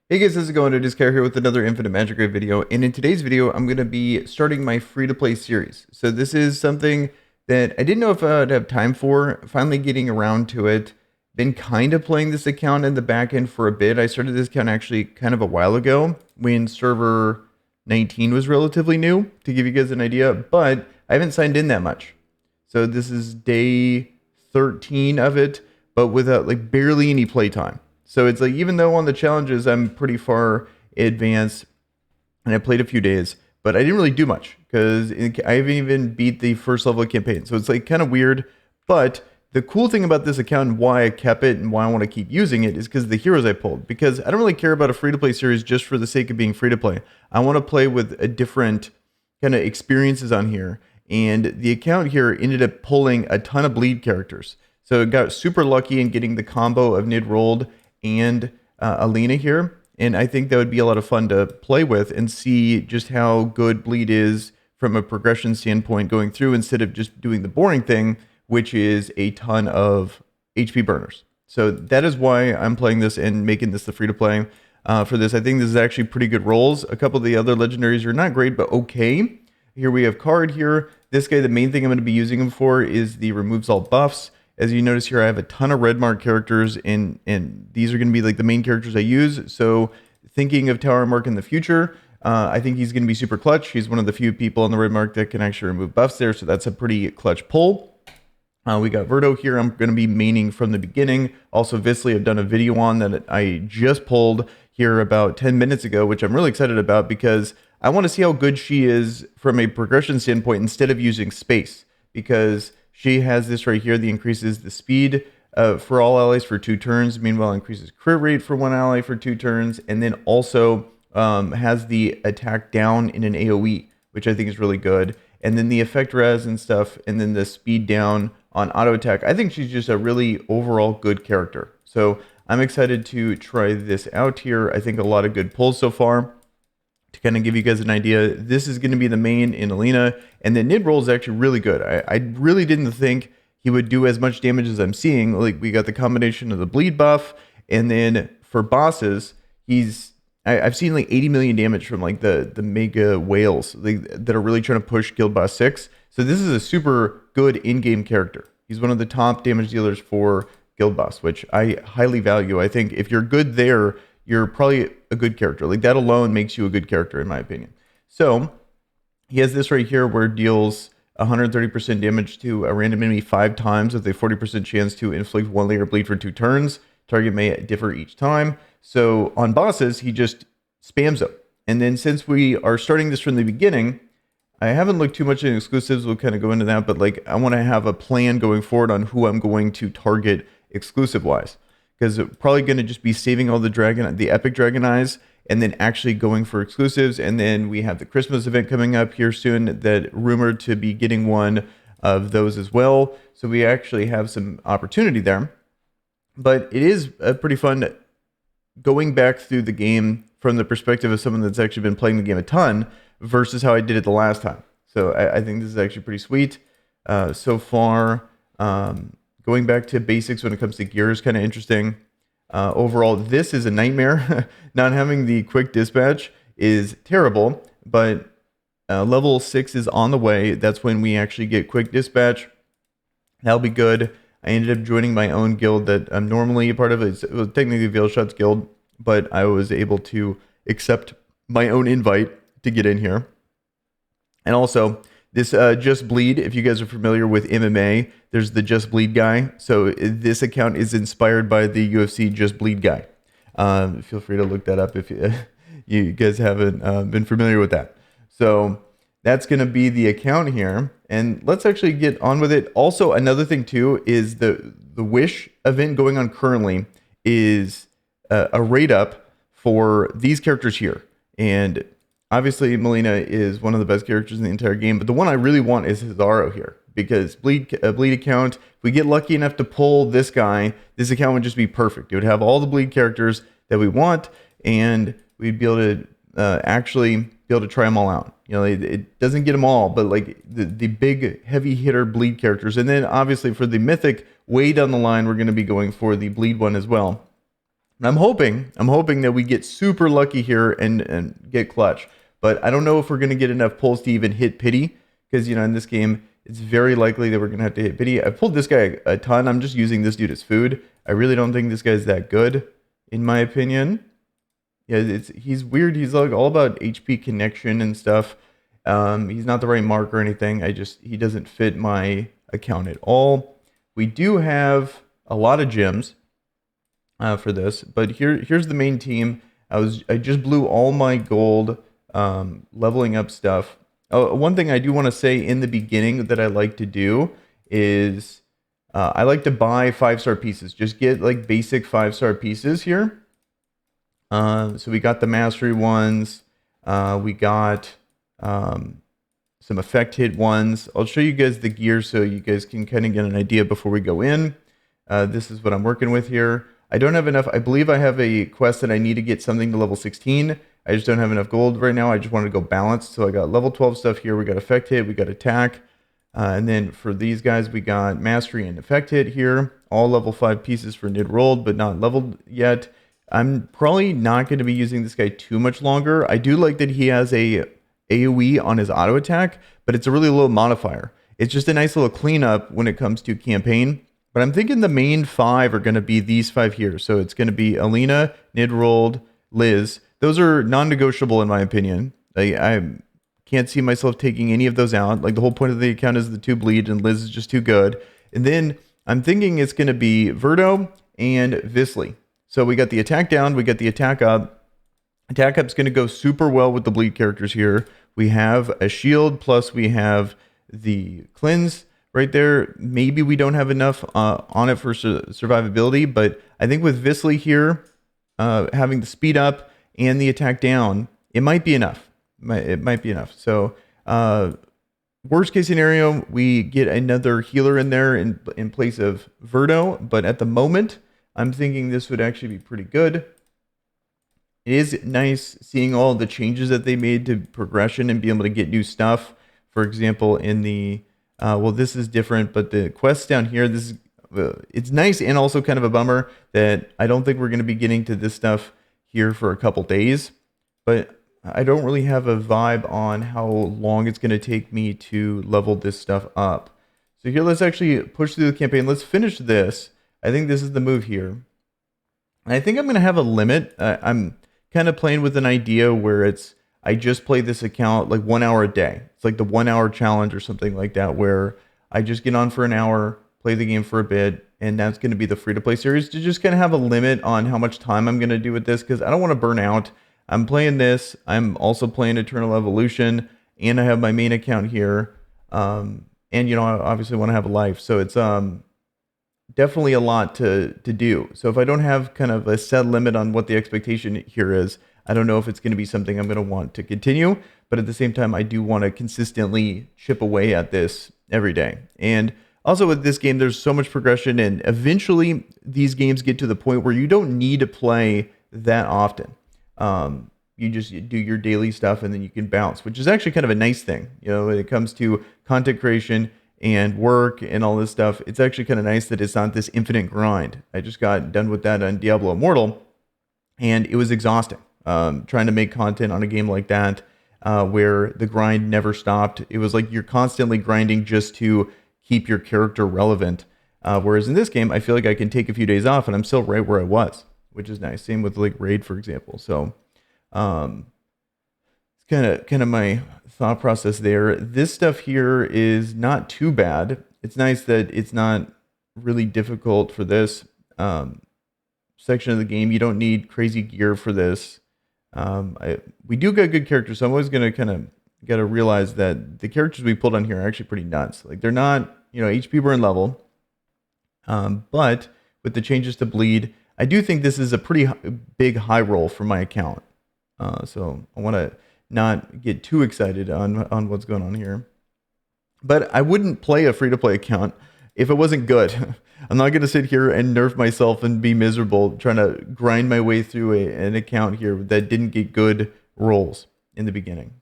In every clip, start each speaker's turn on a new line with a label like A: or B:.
A: Hey guys, how's it going? It is Kara here with another Infinite Magicraid video, and in today's video, I'm going to be starting my free-to-play series. So this is something that I didn't know if I'd have time for, finally getting around to it. Been kind of playing this account in the back end for a bit. I started this account actually kind of a while ago when server 19 was relatively new, to give you guys an idea, but I haven't signed in that much. So this is day 13 of it, but without like barely any playtime. So it's like, even though on the challenges I'm pretty far advanced and I played a few days, but I didn't really do much because I haven't even beat the first level of campaign. So it's like kind of weird. But the cool thing about this account and why I kept it and why I want to keep using it is because of the heroes I pulled. Because I don't really care about a free-to-play series just for the sake of being free-to-play. I want to play with a different kind of experiences on here. And the account here ended up pulling a ton of bleed characters. So it got super lucky in getting the combo of Nid Rolled and Alina here. And I think that would be a lot of fun to play with and see just how good bleed is from a progression standpoint going through instead of just doing the boring thing, which is a ton of HP burners. So that is why I'm playing this and making this the free-to-play for this. I think this is actually pretty good rolls. A couple of the other legendaries are not great, but okay. Here we have Card here. This guy, the main thing I'm going to be using him for is the removes all buffs. As you notice here, I have a ton of red mark characters, and these are going to be like the main characters I use. So thinking of Tower Mark in the future, I think he's going to be super clutch. He's one of the few people on the red mark that can actually remove buffs there, so that's a pretty clutch pull. We got Verto here. I'm going to be maining from the beginning. Also, Visly, I've done a video on that I just pulled here about 10 minutes ago, which I'm really excited about because I want to see how good she is from a progression standpoint instead of using space, because she has this right here that increases the speed for all allies for 2 turns. Meanwhile, increases crit rate for 1 ally for 2 turns, and then also has the attack down in an AoE, which I think is really good. And then the effect res and stuff, and then the speed down on auto attack. I think she's just a really overall good character. So I'm excited to try this out here. I think a lot of good pulls so far. To kind of give you guys an idea, this is going to be the main in Alina, and the Nid roll is actually really good. I really didn't think he would do as much damage as I'm seeing. Like, we got the combination of the bleed buff, and then for bosses, I've seen like 80 million damage from like the mega whales that are really trying to push Guild Boss 6. So this is a super good in-game character. He's one of the top damage dealers for Guild Boss, which I highly value. I think if you're good there, you're probably a good character. Like, that alone makes you a good character, in my opinion. So he has this right here where it deals 130% damage to a random enemy 5 times with a 40% chance to inflict 1 layer bleed for 2 turns. Target may differ each time. So on bosses, he just spams them. And then since we are starting this from the beginning, I haven't looked too much in exclusives. We'll kind of go into that, but like, I want to have a plan going forward on who I'm going to target exclusive-wise. Because probably going to just be saving all the epic dragon eyes and then actually going for exclusives. And then we have the Christmas event coming up here soon that rumored to be getting one of those as well. So we actually have some opportunity there. But it is pretty fun going back through the game from the perspective of someone that's actually been playing the game a ton versus how I did it the last time. So I think this is actually pretty sweet so far. Going back to basics when it comes to gear is kind of interesting. Overall, this is a nightmare. Not having the quick dispatch is terrible, but level 6 is on the way. That's when we actually get quick dispatch. That'll be good. I ended up joining my own guild that I'm normally a part of. It was technically Veilshot's guild, but I was able to accept my own invite to get in here. And also, this Just Bleed, if you guys are familiar with MMA, there's the Just Bleed guy. So this account is inspired by the UFC Just Bleed guy. Feel free to look that up if you guys haven't been familiar with that. So that's going to be the account here. And let's actually get on with it. Also, another thing too is the Wish event going on currently is a rate up for these characters here. And obviously, Melina is one of the best characters in the entire game, but the one I really want is Cesaro here, because bleed account, if we get lucky enough to pull this guy, this account would just be perfect. It would have all the bleed characters that we want, and we'd be able to actually be able to try them all out. You know, it doesn't get them all, but like the big heavy hitter bleed characters. And then obviously for the mythic, way down the line, we're going to be going for the bleed one as well. And I'm hoping that we get super lucky here and get clutch. But I don't know if we're gonna get enough pulls to even hit pity, because in this game it's very likely that we're gonna have to hit pity. I've pulled this guy a ton. I'm just using this dude as food. I really don't think this guy's that good, in my opinion. Yeah, he's weird. He's like all about HP connection and stuff. He's not the right mark or anything. He doesn't fit my account at all. We do have a lot of gems for this, but here's the main team. I just blew all my gold leveling up stuff. Oh, one thing I do want to say in the beginning that I like to do is I like to buy 5-star pieces. Just get like basic 5-star pieces here. So we got the mastery ones. We got some effect hit ones. I'll show you guys the gear so you guys can kind of get an idea before we go in. This is what I'm working with here. I don't have enough. I believe I have a quest that I need to get something to level 16. I just don't have enough gold right now. I just wanted to go balanced. So I got level 12 stuff here. We got effect hit. We got attack. And then for these guys, we got mastery and effect hit here. All level 5 pieces for nid rolled, but not leveled yet. I'm probably not going to be using this guy too much longer. I do like that he has a AoE on his auto attack, but it's a really low modifier. It's just a nice little cleanup when it comes to campaign. But I'm thinking the main 5 are going to be these 5 here. So it's going to be Alina, Nidrold, Liz. Those are non-negotiable in my opinion. I can't see myself taking any of those out. Like the whole point of the account is the 2 bleed, and Liz is just too good. And then I'm thinking it's going to be Verdo and Visley. So we got the attack down, we got the attack up. Attack up's going to go super well with the bleed characters here. We have a shield, plus we have the cleanse right there. Maybe we don't have enough on it for survivability, but I think with Visley here, having the speed up and the attack down, it might be enough. It might be enough. So worst case scenario, we get another healer in there in place of Verdo, but at the moment, I'm thinking this would actually be pretty good. It is nice seeing all the changes that they made to progression and be able to get new stuff. For example, in the well, this is different, but the quests down here, this is it's nice and also kind of a bummer that I don't think we're going to be getting to this stuff here for a couple days. But I don't really have a vibe on how long it's going to take me to level this stuff up. So here, let's actually push through the campaign. Let's finish this. I think this is the move here. And I think I'm going to have a limit. I'm kind of playing with an idea where I just play this account like 1 hour a day. It's like the 1 hour challenge or something like that, where I just get on for an hour, play the game for a bit, and that's going to be the free-to-play series, to just kind of have a limit on how much time I'm going to do with this, because I don't want to burn out. I'm playing this. I'm also playing Eternal Evolution, and I have my main account here. And, I obviously want to have a life. So it's definitely a lot to do. So if I don't have kind of a set limit on what the expectation here is, I don't know if it's going to be something I'm going to want to continue. But at the same time, I do want to consistently chip away at this every day. And also with this game, there's so much progression, and eventually these games get to the point where you don't need to play that often. You just do your daily stuff and then you can bounce, which is actually kind of a nice thing. When it comes to content creation and work and all this stuff, it's actually kind of nice that it's not this infinite grind. I just got done with that on Diablo Immortal, and it was exhausting. Trying to make content on a game like that, where the grind never stopped. It was like you're constantly grinding just to keep your character relevant. Whereas in this game, I feel like I can take a few days off and I'm still right where I was, which is nice. Same with like Raid, for example. So it's kind of my thought process there. This stuff here is not too bad. It's nice that it's not really difficult for this section of the game. You don't need crazy gear for this. We do got good characters, so I'm always going to kind of got to realize that the characters we pulled on here are actually pretty nuts. Like they're not, HP burn level, but with the changes to bleed, I do think this is a pretty big high roll for my account. So I want to not get too excited on what's going on here. But I wouldn't play a free-to-play account if it wasn't good. I'm not going to sit here and nerf myself and be miserable trying to grind my way through an account here that didn't get good rolls in the beginning.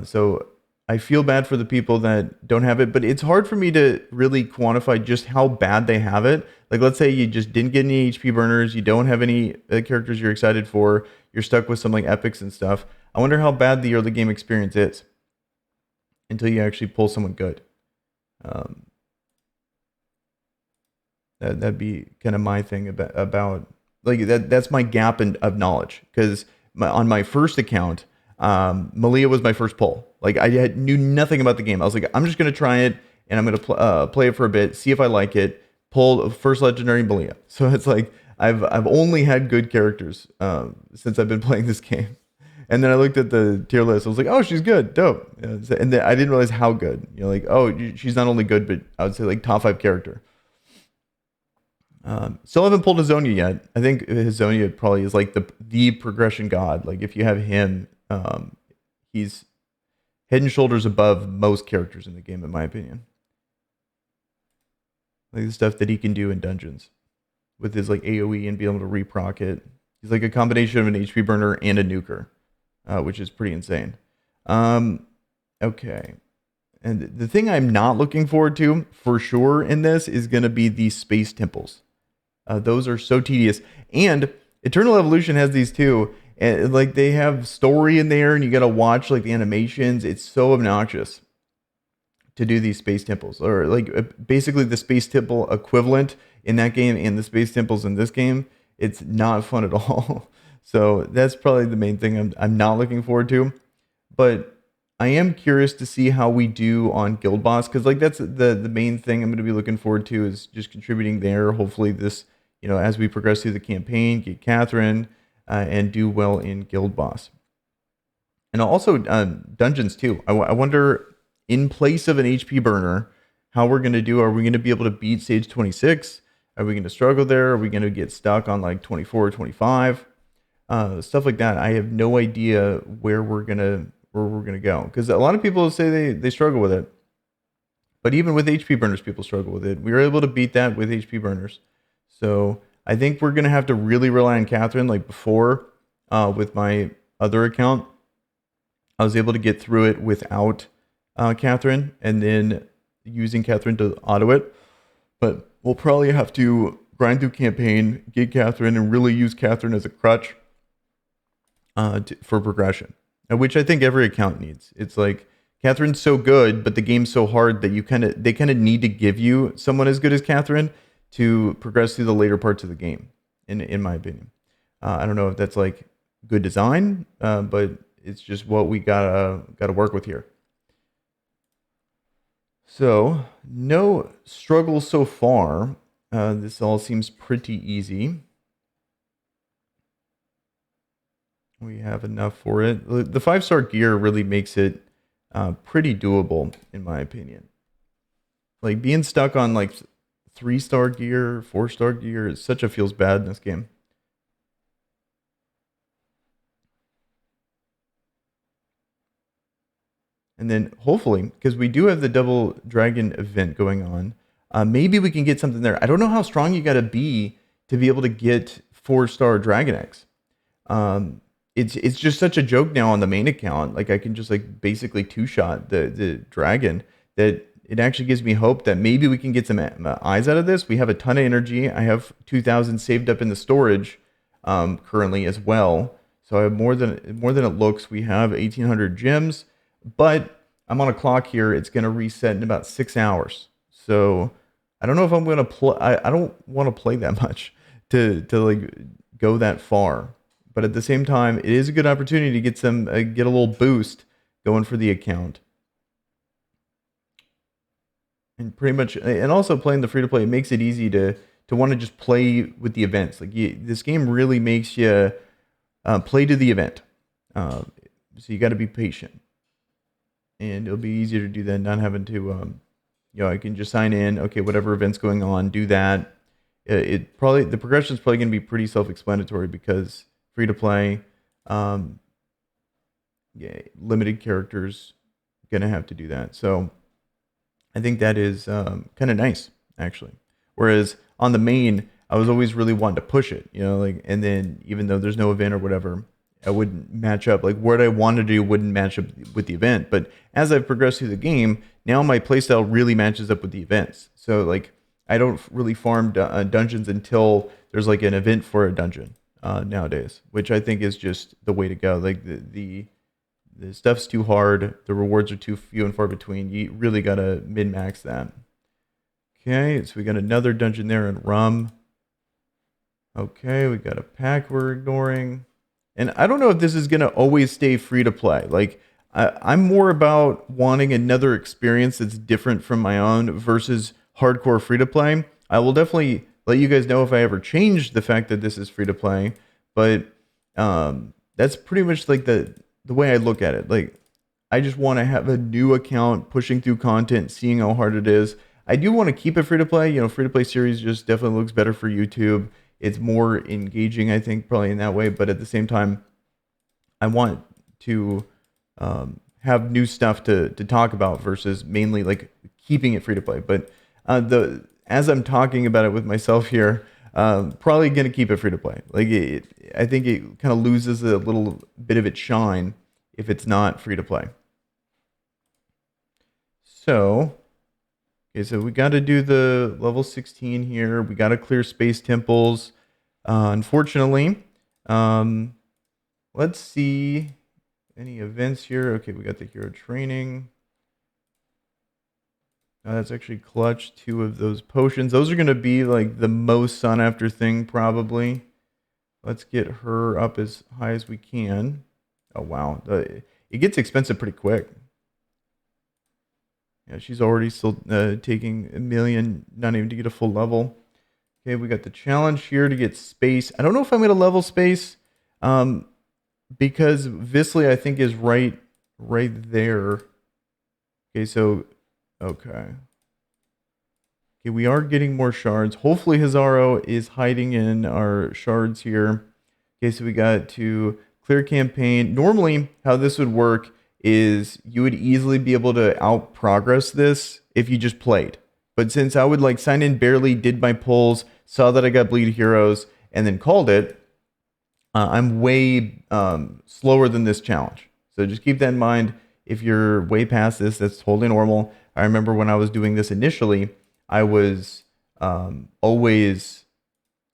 A: So I feel bad for the people that don't have it, but it's hard for me to really quantify just how bad they have it. Like, let's say you just didn't get any HP burners, you don't have any characters you're excited for, you're stuck with some like epics and stuff. I wonder how bad the early game experience is until you actually pull someone good. Um, that'd be kind of my thing about like that. That's my gap of knowledge because on my first account, Malia was my first pull. Like knew nothing about the game. I was like, I'm just gonna try it and I'm gonna play it for a bit, see if I like it. Pulled first legendary Malia. So it's like I've only had good characters since I've been playing this game. And then I looked at the tier list. I was like, oh, she's good, dope. And then I didn't realize how good. You know, like, oh, she's not only good, but I would say like top 5 character. Still haven't pulled Hazonia yet. I think Hazonia probably is like the progression god. Like if you have him, he's head and shoulders above most characters in the game, in my opinion. Like the stuff that he can do in dungeons with his like AoE and be able to reproc it. He's like a combination of an HP burner and a nuker, which is pretty insane. Okay. And the thing I'm not looking forward to for sure in this is going to be these space temples. Those are so tedious. And Eternal Evolution has these too. And like they have story in there and you got to watch like the animations. It's so obnoxious to do these space temples, or like basically the space temple equivalent in that game and the space temples in this game. It's not fun at all. So that's probably the main thing I'm not looking forward to. But I am curious to see how we do on Guild Boss, because like that's the main thing I'm going to be looking forward to is just contributing there. Hopefully this, you know, as we progress through the campaign, get Catherine and do well in Guild Boss. And also dungeons too. I wonder, in place of an HP burner, how we're going to do. Are we going to be able to beat stage 26? Are we going to struggle there? Are we going to get stuck on like 24 or 25? Stuff like that. I have no idea where we're gonna go, because a lot of people say they struggle with it. But even with HP burners, people struggle with it. We were able to beat that with HP burners. So I think we're gonna have to really rely on Catherine. Like before, with my other account, I was able to get through it without Catherine, and then using Catherine to auto it. But we'll probably have to grind through campaign, get Catherine, and really use Catherine as a crutch for progression, which I think every account needs. It's like Catherine's so good, but the game's so hard that they kind of need to give you someone as good as Catherine to progress through the later parts of the game. In my opinion, I don't know if that's like good design, but it's just what we gotta work with here. So no struggles so far. This all seems pretty easy. We have enough for it. The 5-star gear really makes it pretty doable, in my opinion. Like being stuck on like 3-star gear, 4-star gear, it feels bad in this game. And then hopefully, because we do have the double dragon event going on, maybe we can get something there. I don't know how strong you got to be able to get 4-star Dragon Eggs. It's just such a joke now on the main account. Like I can just like basically 2-shot the dragon, that it actually gives me hope that maybe we can get some eyes out of this. We have a ton of energy. I have 2,000 saved up in the storage currently as well. So I have more than it looks. We have 1,800 gems, but I'm on a clock here. It's going to reset in about 6 hours. So I don't know if I'm going to play. I don't want to play that much to like go that far. But at the same time, it is a good opportunity to get get a little boost going for the account. And pretty much, and also playing the free to play, it makes it easy to want to just play with the events. Like this game really makes you play to the event. So you got to be patient, and it'll be easier to do that, not having to, I can just sign in. Okay, whatever event's going on, do that. The progression is probably going to be pretty self-explanatory because free to play, limited characters, gonna have to do that. So I think that is kind of nice, actually. Whereas on the main, I was always really wanting to push it, like, and then even though there's no event or whatever, I wouldn't match up. Like what I wanted to do wouldn't match up with the event. But as I've progressed through the game, now my playstyle really matches up with the events. So like I don't really farm dungeons until there's like an event for a dungeon nowadays, which I think is just the way to go. Like the stuff's too hard, the rewards are too few and far between. You really gotta min max that. Okay, so we got another dungeon there in Rum. Okay, we got a pack we're ignoring. And I don't know if this is going to always stay free to play. Like, I'm more about wanting another experience that's different from my own versus hardcore free to play. I will definitely let you guys know if I ever change the fact that this is free to play. But that's pretty much like the way I look at it. Like, I just want to have a new account pushing through content, seeing how hard it is. I do want to keep it free to play. You know, free to play series just definitely looks better for YouTube. It's more engaging, I think, probably in that way. But at the same time, I want to have new stuff to talk about versus mainly like keeping it free to play. But as I'm talking about it with myself here, probably going to keep it free to play. Like I think it kind of loses a little bit of its shine if it's not free to play. So, okay, so we got to do the level 16 here. We got to clear space temples. Unfortunately, let's see any events here. Okay, we got the hero training. That's actually clutch 2 of those potions. Those are going to be like the most sought after thing probably. Let's get her up as high as we can. Oh, wow. It gets expensive pretty quick. Yeah, she's already still taking 1 million, not even to get a full level. Okay, we got the challenge here to get space. I don't know if I'm going to level space because Visley, I think, is right there. Okay, so, okay. Okay, we are getting more shards. Hopefully Hazaro is hiding in our shards here. Okay, so we got to clear campaign. Normally, how this would work is you would easily be able to out progress this if you just played. But since I would like sign in barely, did my pulls, saw that I got bleed heroes, and then called it, I'm way slower than this challenge. So just keep that in mind. If you're way past this, that's totally normal. I remember when I was doing this initially, I was always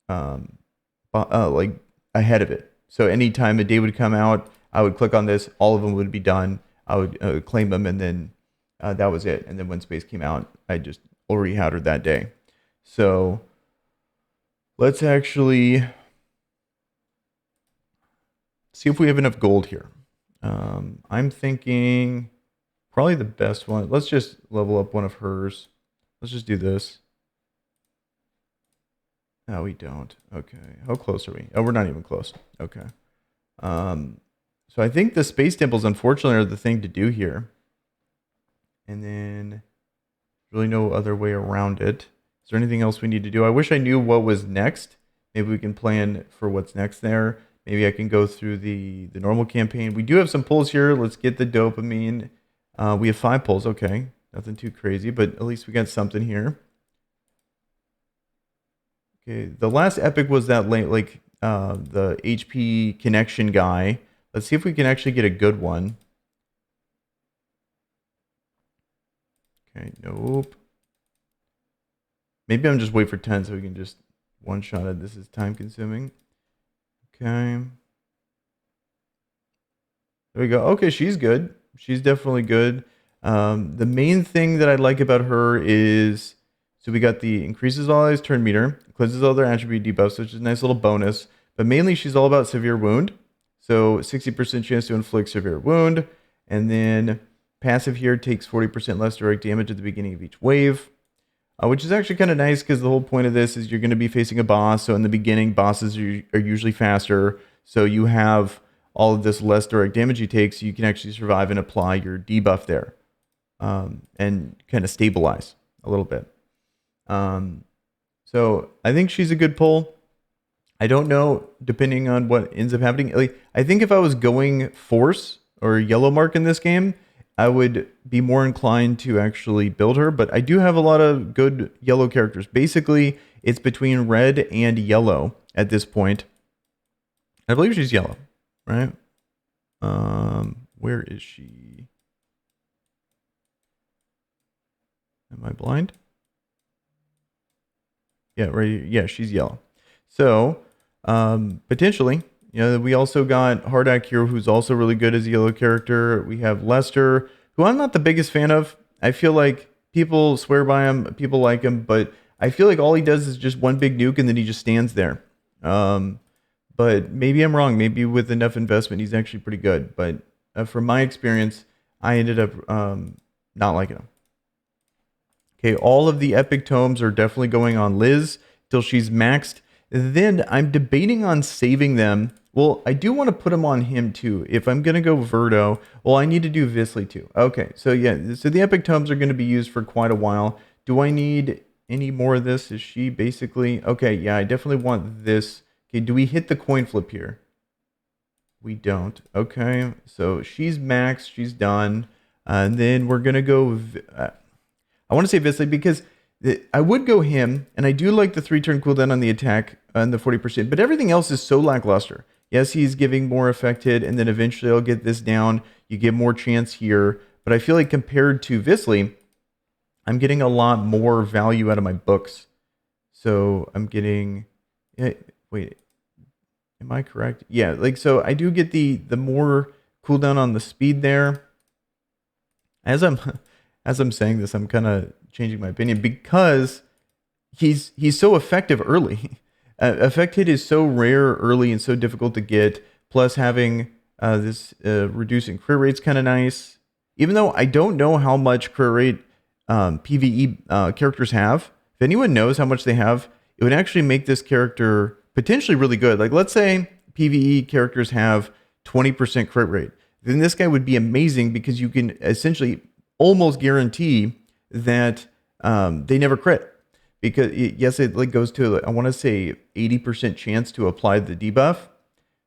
A: like ahead of it. So anytime a day would come out, I would click on this, all of them would be done. I would claim them, and then that was it. And then when space came out, I just already had her that day. So let's actually see if we have enough gold here. I'm thinking probably the best one. Let's just level up one of hers. Let's just do this. No, we don't. Okay. How close are we? Oh, we're not even close. Okay. So I think the space temples, unfortunately, are the thing to do here. And then really no other way around it. Is there anything else we need to do? I wish I knew what was next. Maybe we can plan for what's next there. Maybe I can go through the normal campaign. We do have some pulls here. Let's get the dopamine. We have 5 pulls. Okay. Nothing too crazy, but at least we got something here. Okay. The last epic was that like the HP connection guy. Let's see if we can actually get a good one. Okay, nope. Maybe I'm just wait for 10 so we can just one-shot it. This is time-consuming. Okay. There we go. Okay, she's good. She's definitely good. The main thing that I like about her is, so we got the increases all eyes turn meter, cleanses all their attribute debuffs, which is a nice little bonus. But mainly she's all about severe wound. So 60% chance to inflict severe wound. And then passive here takes 40% less direct damage at the beginning of each wave. Which is actually kind of nice because the whole point of this is you're going to be facing a boss. So in the beginning, bosses are usually faster. So you have all of this less direct damage you take, so you can actually survive and apply your debuff there. And kind of stabilize a little bit. So I think she's a good pull. I don't know, depending on what ends up happening. Like, I think if I was going force or yellow mark in this game, I would be more inclined to actually build her. But I do have a lot of good yellow characters. Basically, it's between red and yellow at this point. I believe she's yellow. right? Where is she? Am I blind? Yeah, right here. Yeah, she's yellow. So, potentially, you know, we also got Hardak here, who's also really good as a yellow character. We have Lester, who I'm not the biggest fan of. I feel like people swear by him, people like him, but I feel like all he does is just one big nuke and then he just stands there. Um, but maybe I'm wrong. Maybe with enough investment, he's actually pretty good. But from my experience, I ended up not liking him. Okay, all of the epic tomes are definitely going on Liz till she's maxed. Then I'm debating on saving them. Well, I do want to put them on him too. If I'm going to go Verdo, well, I need to do Visley too. Okay, so yeah, so the epic tomes are going to be used for quite a while. Do I need any more of this? Is she basically... Okay, yeah, I definitely want this. Okay, do we hit the coin flip here? We don't. Okay, so she's maxed. She's done. And then we're going to go... I want to say Visley because I would go him, and I do like the 3-turn cooldown on the attack and the 40%, but everything else is so lackluster. Yes, he's giving more effect hit, and then eventually I'll get this down. You get more chance here, but I feel like compared to Visley, I'm getting a lot more value out of my books. So I'm getting... Wait, am I correct? Yeah, like, so I do get the more cooldown on the speed there. As I'm saying this, I'm kind of changing my opinion because he's so effective early. Effect hit is so rare early and so difficult to get. Plus, having this reducing crit rate's kind of nice. Even though I don't know how much crit rate PVE characters have, if anyone knows how much they have, it would actually make this character potentially really good. Like, let's say PVE characters have 20% crit rate. Then this guy would be amazing because you can essentially almost guarantee that they never crit. Because yes, it like goes to, I want to say 80% chance to apply the debuff.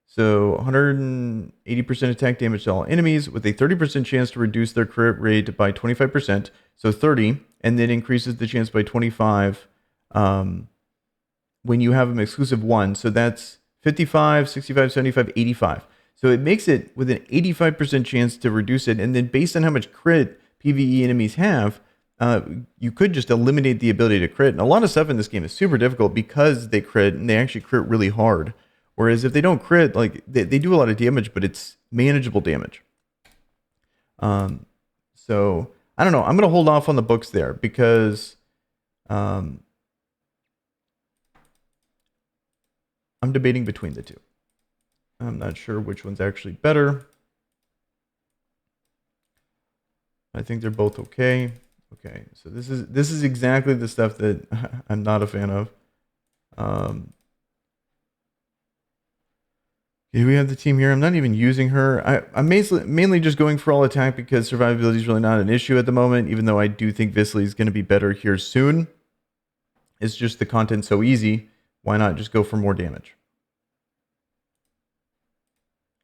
A: So 180% attack damage to all enemies with a 30% chance to reduce their crit rate by 25%. So 30, and then increases the chance by 25 when you have an exclusive one. So that's 55, 65, 75, 85. So it makes it with an 85% chance to reduce it. And then based on how much crit PvE enemies have, you could just eliminate the ability to crit. And a lot of stuff in this game is super difficult because they crit, and they actually crit really hard. Whereas if they don't crit, like they do a lot of damage, but it's manageable damage. So I don't know. I'm going to hold off on the books there because I'm debating between the two. I'm not sure which one's actually better. I think they're both okay. Okay, so this is exactly the stuff that I'm not a fan of. Do we have the team here? I'm not even using her. I'm mainly just going for all attack because survivability is really not an issue at the moment, even though I do think Visley is going to be better here soon. It's just the content's so easy. Why not just go for more damage?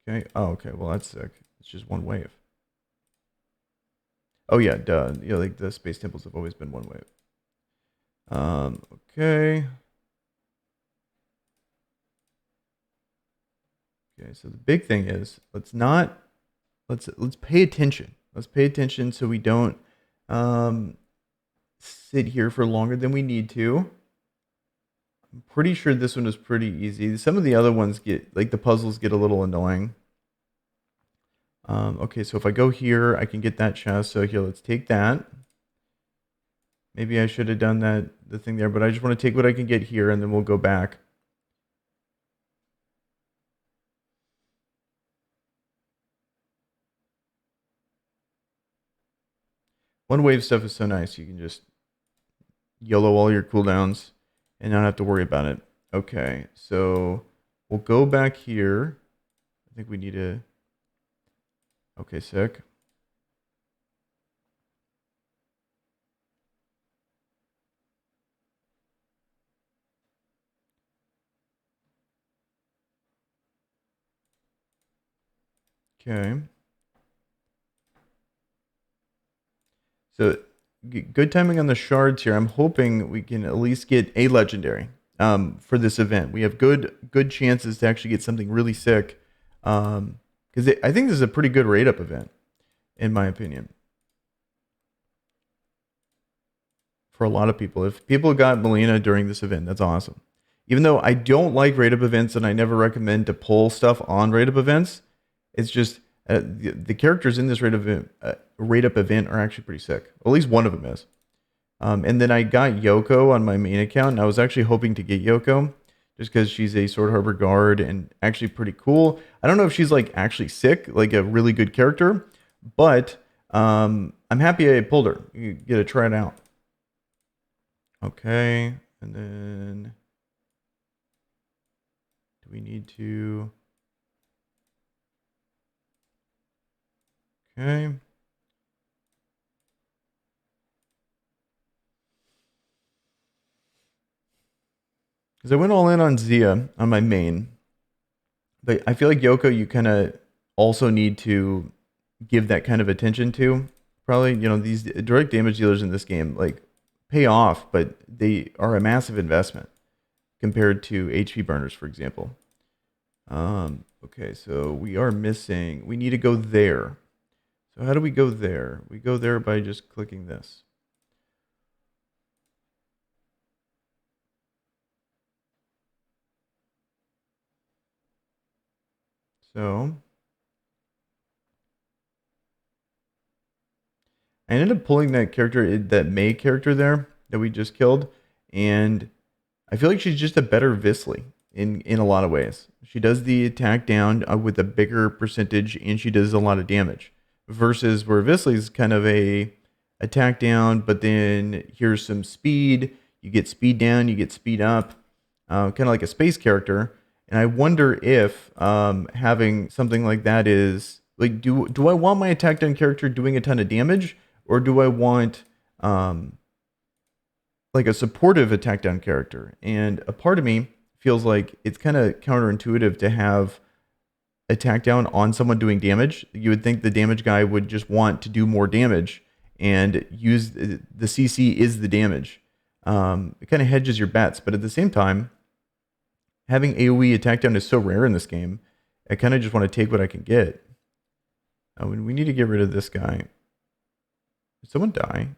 A: Okay. Oh, okay. Well, that's sick. It's just one wave. Oh yeah, duh. You know, like the space temples have always been one wave. Okay. Okay, so the big thing is let's pay attention. Let's pay attention so we don't sit here for longer than we need to. I'm pretty sure this one is pretty easy. Some of the other ones get, like the puzzles get a little annoying. Okay, so if I go here, I can get that chest. So here, let's take that. Maybe I should have done the thing there, but I just want to take what I can get here, and then we'll go back. One wave stuff is so nice. You can just YOLO all your cooldowns and not have to worry about it. Okay, so we'll go back here. I think we need to... Okay, sick. Okay. So good timing on the shards here. I'm hoping we can at least get a legendary for this event. We have good chances to actually get something really sick Because I think this is a pretty good rate up event, in my opinion, for a lot of people. If people got Melina during this event, that's awesome. Even though I don't like rate up events and I never recommend to pull stuff on rate up events, it's just the characters in this rate up event are actually pretty sick. At least one of them is. And then I got Yoko on my main account, and I was actually hoping to get Yoko just because she's a Sword Harbor guard and actually pretty cool. I don't know if she's like actually sick, like a really good character, but I'm happy I pulled her. You get to try it out. Okay, and then do we need to? Okay. Because I went all in on Zia on my main, but I feel like Yoko, you kind of also need to give that kind of attention to. Probably, these direct damage dealers in this game like pay off, but they are a massive investment compared to HP burners, for example. Okay, so we are missing. We need to go there. So how do we go there? We go there by just clicking this. So I ended up pulling that character, that May character there that we just killed, and I feel like she's just a better Visley in a lot of ways. She does the attack down with a bigger percentage, and she does a lot of damage. Versus where Visley's kind of a attack down, but then here's some speed. You get speed down, you get speed up, kind of like a space character. And I wonder if having something like that is like, do I want my attack down character doing a ton of damage, or do I want like a supportive attack down character? And a part of me feels like it's kind of counterintuitive to have attack down on someone doing damage. You would think the damage guy would just want to do more damage and use the CC is the damage. It kind of hedges your bets, but at the same time, having AoE attack down is so rare in this game. I kind of just want to take what I can get. We need to get rid of this guy. Did someone die?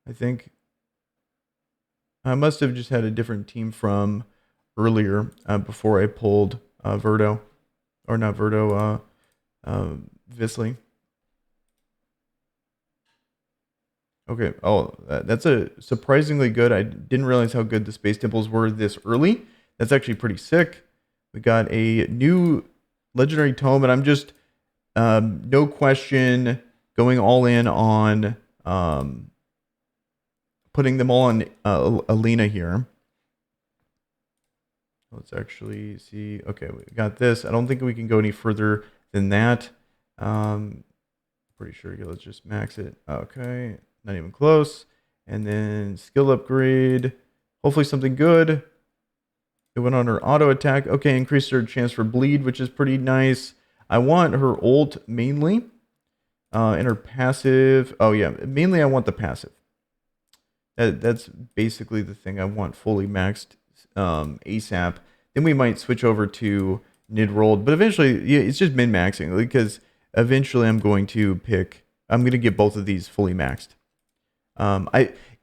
A: I think I must have just had a different team from earlier before I pulled Verdo. Or not Verdo, Visley. Okay. Oh, that's a surprisingly good. I didn't realize how good the space temples were this early. That's actually pretty sick. We got a new legendary tome, and I'm just no question going all in on putting them all on Alina here. Let's actually see. Okay, we got this. I don't think we can go any further than that. Pretty sure. Let's just max it. Okay, not even close. And then skill upgrade. Hopefully something good. It went on her auto attack. Okay, increased her chance for bleed, which is pretty nice. I want her ult mainly. And her passive. Oh yeah, mainly I want the passive. That's basically the thing I want fully maxed ASAP. Then we might switch over to nid rolled, but eventually, yeah, it's just min maxing because eventually I'm going to get both of these fully maxed.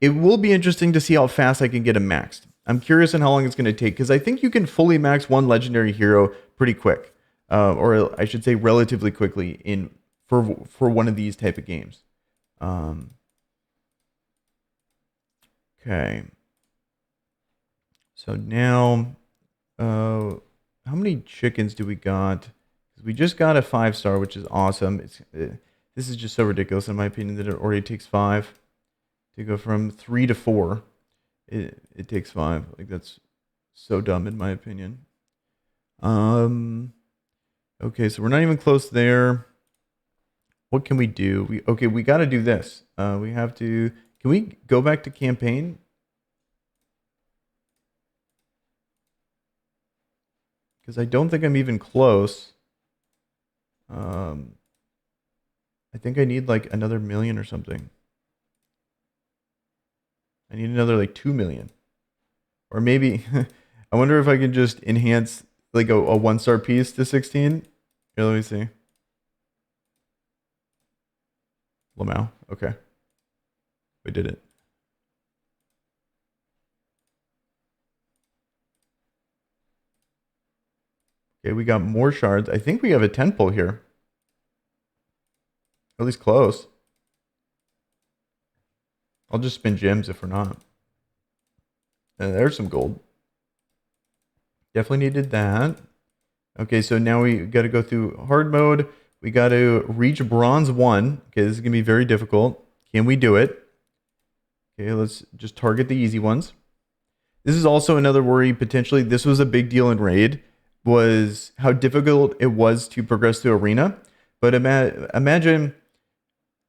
A: It will be interesting to see how fast I can get them maxed. I'm curious on how long it's going to take because I think you can fully max one legendary hero pretty quick, or I should say relatively quickly for one of these type of games. Okay. So now, how many chickens do we got? We just got a 5-star, which is awesome. This is just so ridiculous in my opinion that it already takes 5 to go from 3 to 4. It takes 5. Like that's so dumb in my opinion. Okay, so we're not even close there. What can we do? We got to do this. We have to. Can we go back to campaign? Because I don't think I'm even close. I think I need like another million or something. I need another like 2 million. Or maybe, I wonder if I can just enhance like a 1-star piece to 16. Here, let me see. Lamau. Okay. We did it. Okay, we got more shards. I think we have a 10 pull here. At least close. I'll just spin gems if we're not. And there's some gold. Definitely needed that. Okay, so now we got to go through hard mode. We got to reach bronze 1. Okay, this is going to be very difficult. Can we do it? Okay, let's just target the easy ones. This is also another worry, potentially. This was a big deal in Raid, was how difficult it was to progress through Arena. But imagine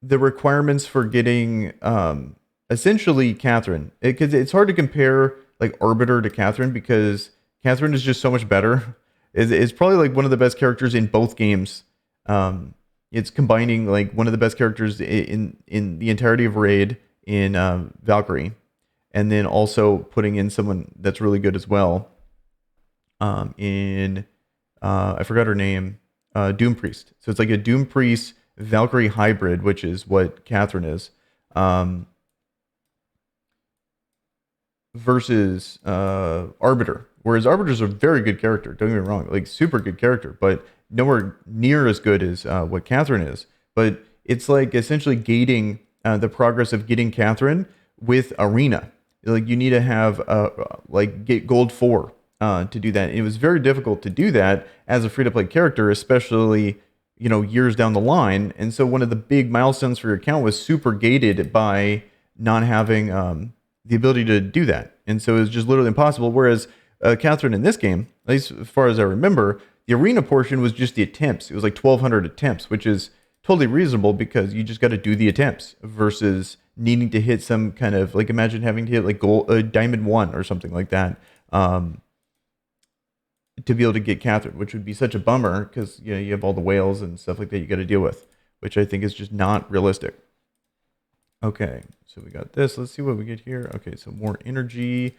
A: the requirements for getting essentially Catherine. Because it's hard to compare like Arbiter to Catherine because Catherine is just so much better. It's probably like one of the best characters in both games. It's combining like one of the best characters in the entirety of Raid in Valkyrie, and then also putting in someone that's really good as well. In I forgot her name, Doom Priest. So it's like a Doom Priest Valkyrie hybrid, which is what Catherine is. Versus Arbiter. Whereas Arbiter's a very good character, don't get me wrong, like super good character, but nowhere near as good as what Catherine is. But it's like essentially gating the progress of getting Catherine with Arena. Like you need to have like get gold 4 to do that. And it was very difficult to do that as a free-to-play character, especially years down the line. And so one of the big milestones for your account was super gated by not having the ability to do that. And so it was just literally impossible. Whereas Catherine in this game, at least as far as I remember, the arena portion was just the attempts. It was like 1,200 attempts, which is totally reasonable because you just got to do the attempts versus needing to hit some kind of like, imagine having to hit like gold, diamond 1 or something like that to be able to get Catherine, which would be such a bummer because you have all the whales and stuff like that you got to deal with, which I think is just not realistic. Okay, so we got this. Let's see what we get here. Okay, so more energy.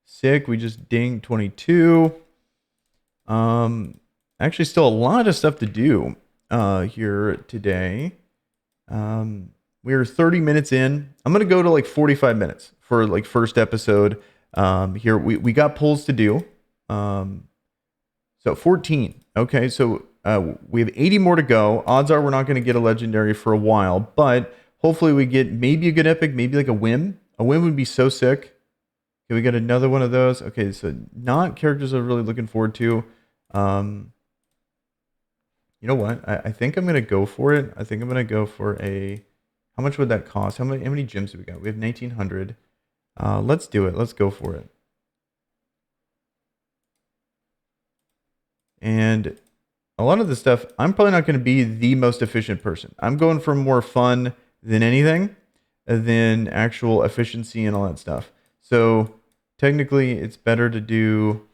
A: Sick. We just dinged 22. Actually, still a lot of stuff to do here today. We're 30 minutes in. I'm gonna go to like 45 minutes for like first episode. Here we got pulls to do. So 14. Okay, so we have 80 more to go. Odds are we're not gonna get a legendary for a while, but hopefully we get maybe a good epic, maybe like a whim. A whim would be so sick. Okay, we got another one of those. Okay, so not characters I'm really looking forward to. You know what? I think I'm gonna go for it. I think I'm gonna go for a. How much would that cost? How many gems do we got? We have 1,900. Let's do it. Let's go for it. And a lot of the stuff, I'm probably not going to be the most efficient person. I'm going for more fun than anything, than actual efficiency and all that stuff. So technically, it's better to do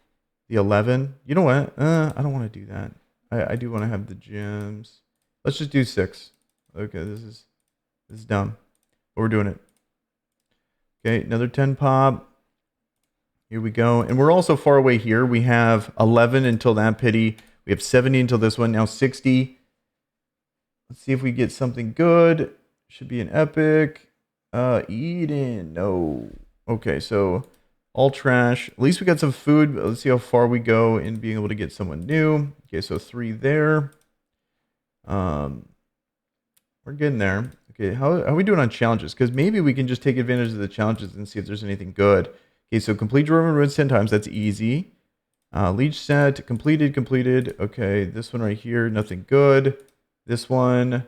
A: the 11. You know what? I don't want to do that. I do want to have the gems. Let's just do 6. Okay, this is dumb, but we're doing it. Okay, another 10 pop. Here we go. And we're also far away here. We have 11 until that pity. We have 70 until this one. Now 60. Let's see if we get something good. Should be an epic. Eden. No. Okay, so all trash. At least we got some food. Let's see how far we go in being able to get someone new. Okay, so 3 there. We're getting there. Okay, how are we doing on challenges? Because maybe we can just take advantage of the challenges and see if there's anything good. Okay, so complete Roman ruins 10 times. That's easy. Leech set, completed. Okay, this one right here, nothing good. This one.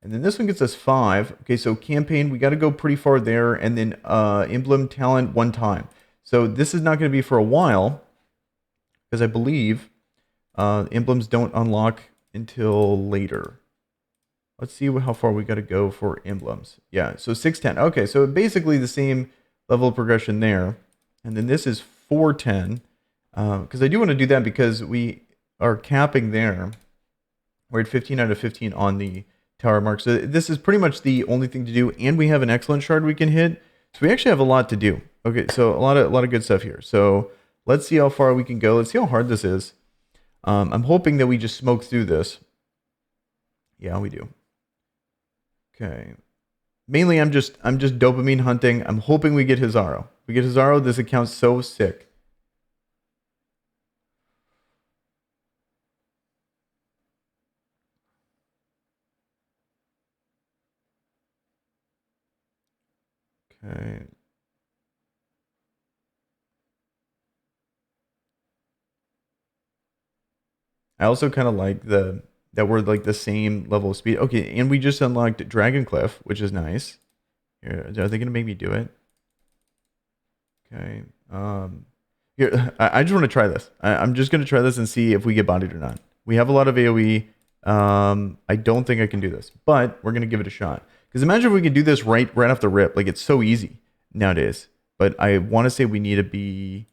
A: And then this one gets us 5. Okay, so campaign, we got to go pretty far there. And then emblem talent 1 time. So this is not going to be for a while. Because I believe emblems don't unlock until later. Let's see how far we got to go for emblems. Yeah, so 610. Okay, so basically the same level of progression there. And then this is 410. Because I do want to do that because we are capping there. We're at 15 out of 15 on the tower mark. So this is pretty much the only thing to do. And we have an excellent shard we can hit. So we actually have a lot to do. Okay, so a lot of good stuff here. So let's see how far we can go. Let's see how hard this is. I'm hoping that we just smoke through this. Yeah, we do. Okay. Mainly, I'm just dopamine hunting. I'm hoping we get Hizaro. If we get Hizaro, this account's so sick. Okay. I also kind of like the that we're like the same level of speed. Okay, and we just unlocked Dragon Cliff, which is nice. Here, are they gonna make me do it? Okay. Here, I just want to try this. I'm just gonna try this and see if we get bodied or not. We have a lot of AOE. I don't think I can do this, but we're gonna give it a shot. Because imagine if we could do this right off the rip. Like it's so easy nowadays. But I want to say we need to be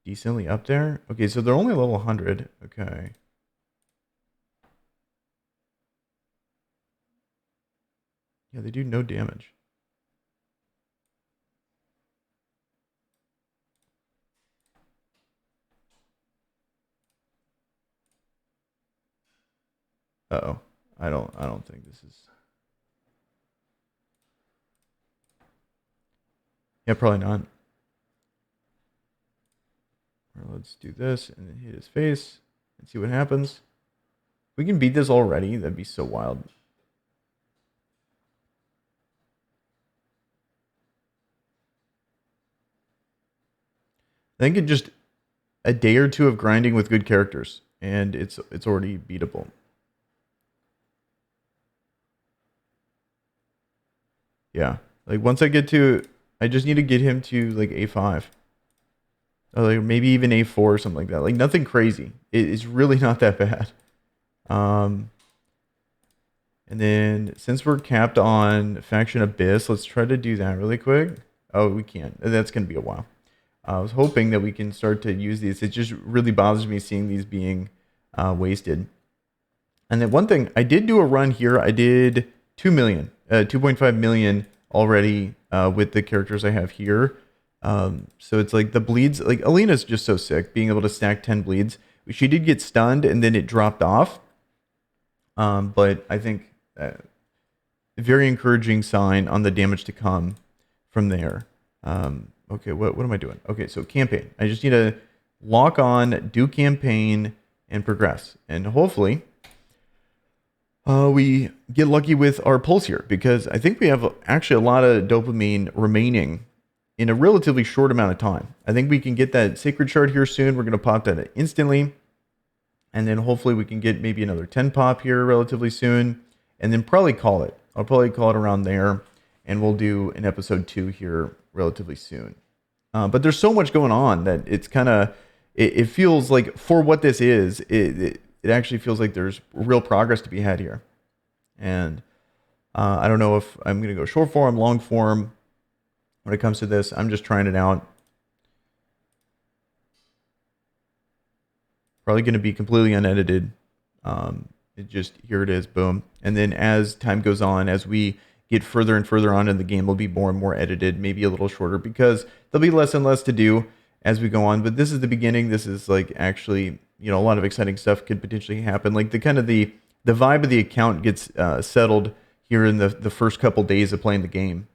A: decently up there. Okay, so they're only level 100. Okay. Yeah, they do no damage. Uh-oh. I don't think this is. Yeah, probably not. Let's do this and then hit his face and see what happens. If we can beat this already, that'd be so wild. I think in just a day or two of grinding with good characters, and it's already beatable. Yeah. Like once I get to I just need to get him to like A5. Or like maybe even A4 or something like that. Like nothing crazy. It's really not that bad. Um and then since we're capped on Faction Abyss, let's try to do that really quick. Oh, we can't. That's gonna be a while. I was hoping that we can start to use these. It just really bothers me seeing these being wasted. And then one thing, I did do a run here. I did 2 million, 2.5 million already with the characters I have here. So it's like the bleeds, like Alina's just so sick, being able to stack 10 bleeds. She did get stunned and then it dropped off. But I think a very encouraging sign on the damage to come from there. Okay, what am I doing? Okay, so campaign. I just need to lock on, do campaign, and progress. And hopefully we get lucky with our pulse here because I think we have actually a lot of dopamine remaining in a relatively short amount of time. I think we can get that sacred shard here soon. We're going to pop that instantly. And then hopefully we can get maybe another 10 pop here relatively soon. And then probably call it. I'll probably call it around there. And we'll do an episode 2 here relatively soon. But there's so much going on that it's kind of, it feels like for what this is, it actually feels like there's real progress to be had here. And I don't know if I'm going to go short form, long form when it comes to this. I'm just trying it out. Probably going to be completely unedited. It just, here it is, boom. And then as time goes on, as we get further and further on in the game, will be more and more edited, maybe a little shorter because there'll be less and less to do as we go on. But this is the beginning. This is like actually, a lot of exciting stuff could potentially happen. Like the kind of the vibe of the account gets settled here in the first couple days of playing the game.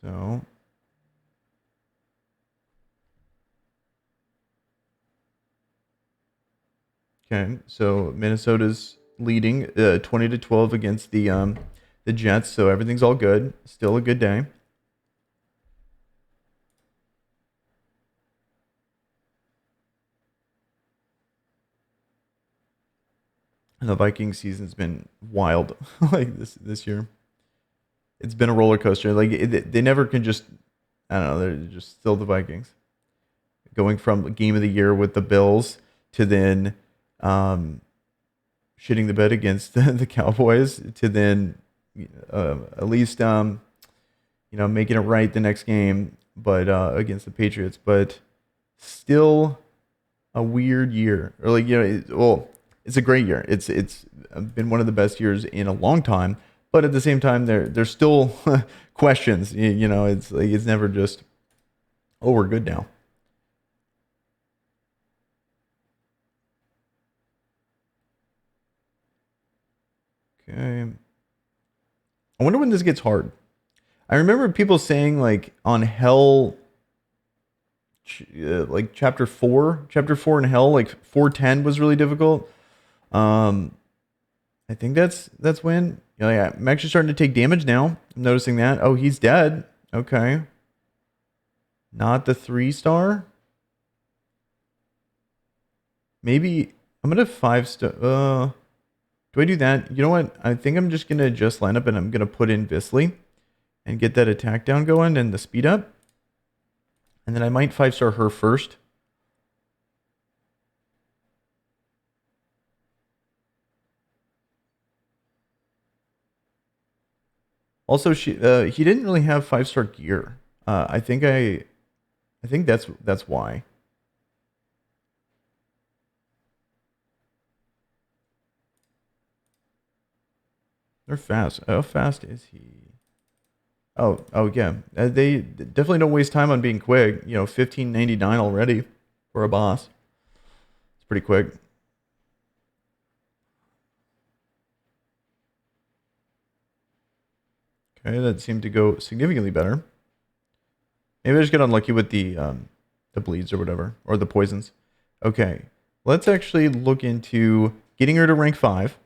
A: So okay, so Minnesota's leading 20-12 against the Jets, so everything's all good. Still a good day. And the Viking season's been wild, like this year. It's been a roller coaster. Like they never can just, I don't know. They're just still the Vikings. Going from game of the year with the Bills to then um, shitting the bed against the Cowboys to then at least making it right the next game, but against the Patriots. But still a weird year, or like it's a great year. It's been one of the best years in a long time, but at the same time, there's still questions. You know, it's like it's never just, oh, we're good now. Okay. I wonder when this gets hard. I remember people saying like on Hell, like chapter four in Hell, like 410 was really difficult. Um, I think that's when. Oh, yeah, I'm actually starting to take damage now. I'm noticing that. Oh, he's dead. Okay. Not the 3-star. Maybe I'm gonna 5-star. Do I do that? You know what? I think I'm just gonna adjust lineup and I'm gonna put in Visley and get that attack down going and the speed up. And then I might 5-star her first. Also, he didn't really have 5-star gear. I think that's why. They're fast. How fast is he? Oh yeah. They definitely don't waste time on being quick. You know, 1599 already for a boss. It's pretty quick. Okay, that seemed to go significantly better. Maybe I just get unlucky with the bleeds or whatever, or the poisons. Okay, let's actually look into getting her to rank 5,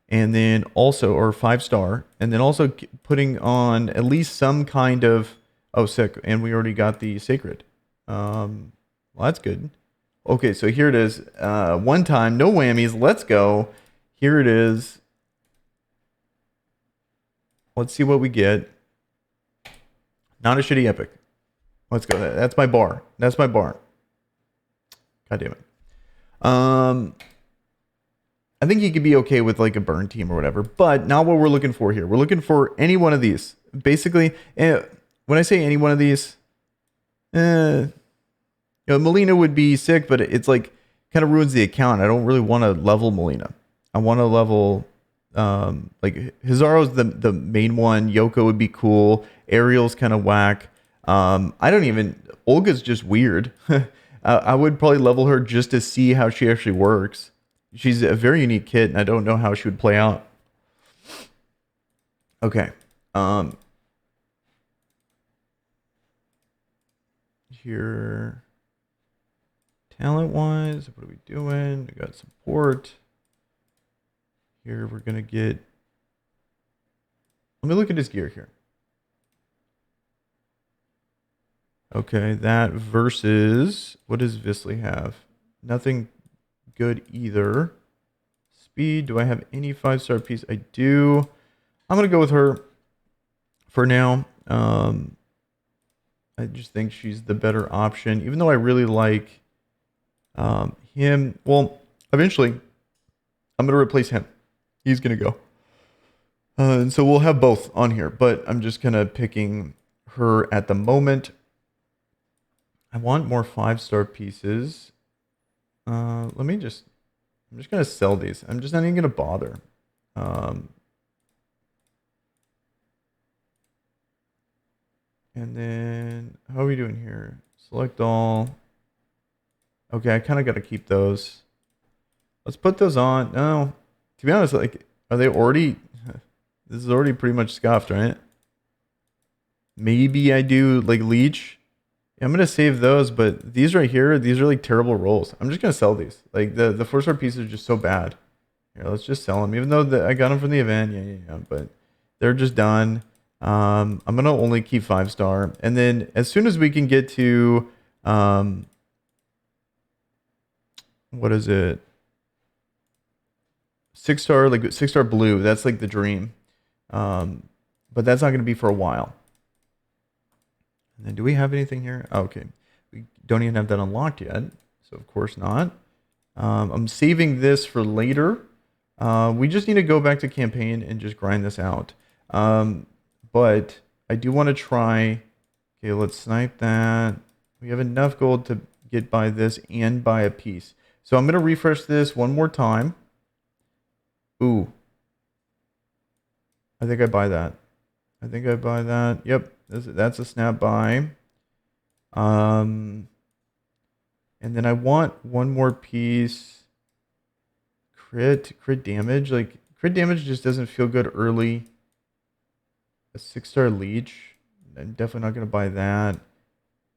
A: and then also, or 5-star, and then also putting on at least some kind of, oh, sick, and we already got the sacred. Well, that's good. Okay, so here it is. One time, no whammies. Let's go. Here it is. Let's see what we get. Not a shitty epic. Let's go. That's my bar. That's my bar. God damn it. I think he could be okay with like a burn team or whatever, but not what we're looking for here. We're looking for any one of these. Basically, when I say any one of these, you know, Melina would be sick, but it's like kind of ruins the account. I don't really want to level Melina. I want to level like Hizaro's the main one. Yoko would be cool. Ariel's kind of whack. I don't even. Olga's just weird. I would probably level her just to see how she actually works. She's a very unique kid, and I don't know how she would play out. Okay. Here, talent-wise, what are we doing? We got support. Here, we're gonna get. Let me look at his gear here. Okay, that versus what does Visley have? Nothing good either. Speed, do I have any 5-star piece? I do. I'm gonna go with her for now. I just think she's the better option, even though I really like him. Well, eventually, I'm gonna replace him. He's gonna go, and so we'll have both on here. But I'm just kind of picking her at the moment. I want more 5-star pieces. I'm just gonna sell these. I'm just not even gonna bother. And then how are we doing here? Select all. Okay, I kind of got to keep those. Let's put those on. No, to be honest, like, are they already? This is already pretty much scuffed, right? Maybe I do like leech. Yeah, I'm gonna save those, but these right here, these are like terrible rolls. I'm just gonna sell these. Like the 4-star pieces are just so bad. Here, let's just sell them, even though I got them from the event. Yeah. But they're just done. I'm gonna only keep 5-star, and then as soon as we can get to, what is it? 6-star, like 6-star blue. That's like the dream. But that's not gonna be for a while. And then do we have anything here? Oh, okay, we don't even have that unlocked yet, so of course not. I'm saving this for later. We just need to go back to campaign and just grind this out. But I do want to try. Okay, let's snipe that. We have enough gold to get by this and buy a piece. So I'm going to refresh this one more time. Ooh. I think I buy that. I think I buy that. Yep, that's a snap buy. Um, and then I want one more piece. Crit damage. Like crit damage just doesn't feel good early. A 6-star leech. I'm definitely not gonna buy that.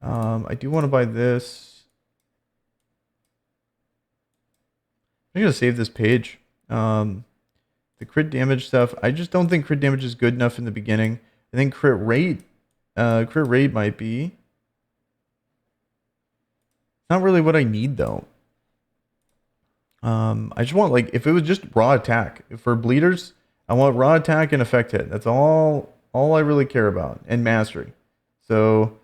A: I do want to buy this. I'm gonna save this page. The crit damage stuff. I just don't think crit damage is good enough in the beginning. I think crit rate might be. Not really what I need though. I just want like if it was just raw attack for bleeders, I want raw attack and effect hit. That's all I really care about and mastery. So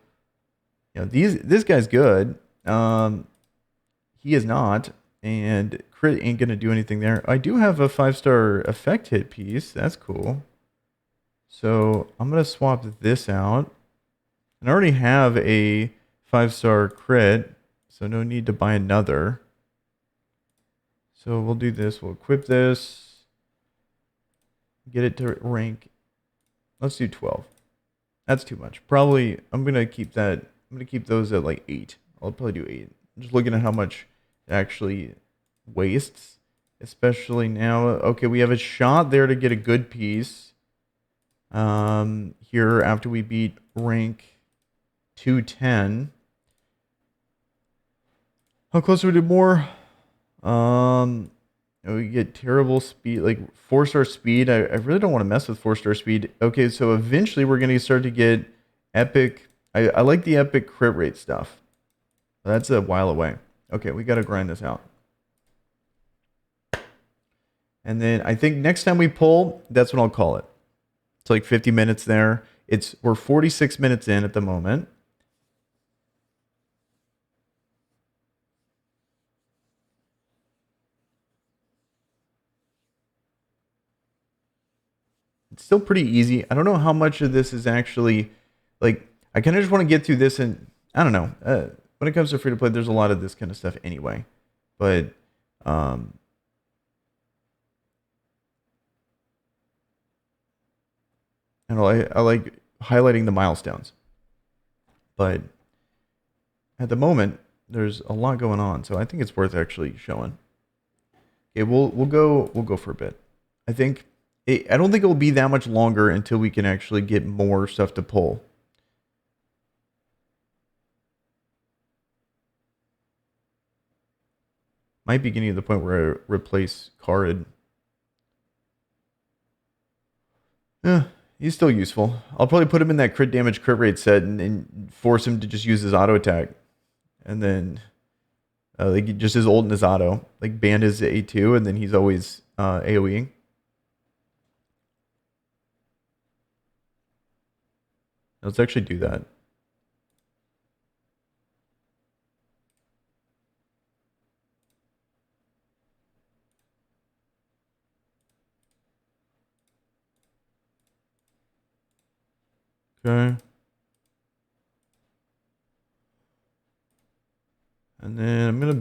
A: this guy's good. He is not, and crit ain't gonna do anything there. I do have a 5-star effect hit piece. That's cool. So I'm gonna swap this out. And I already have a 5-star crit, so no need to buy another. So we'll do this. We'll equip this. Get it to rank. Let's do 12. That's too much. Probably I'm gonna keep that. I'm gonna keep those at like 8. I'll probably do 8. I'm just looking at how much it actually wastes. Especially now. Okay, we have a shot there to get a good piece. Here after we beat rank 210. How close do we do more? We get terrible speed, like 4-star speed. I really don't want to mess with 4-star speed. Okay, so eventually we're going to start to get epic. I like the epic crit rate stuff. That's a while away. Okay, we got to grind this out. And then I think next time we pull, that's when I'll call it. It's like 50 minutes there. We're 46 minutes in at the moment. It's still pretty easy. I don't know how much of this is actually like I kind of just want to get through this, and I don't know. When it comes to free to play, there's a lot of this kind of stuff anyway. But and I like highlighting the milestones. But at the moment, there's a lot going on, so I think it's worth actually showing. Okay, we'll go for a bit. I think I don't think it will be that much longer until we can actually get more stuff to pull. Might be getting to the point where I replace Kharid. Yeah, he's still useful. I'll probably put him in that crit damage crit rate set and force him to just use his auto attack. And then like just his ult and his auto. Like ban his A2 and then he's always AoEing. Let's actually do that. Okay. And then I'm gonna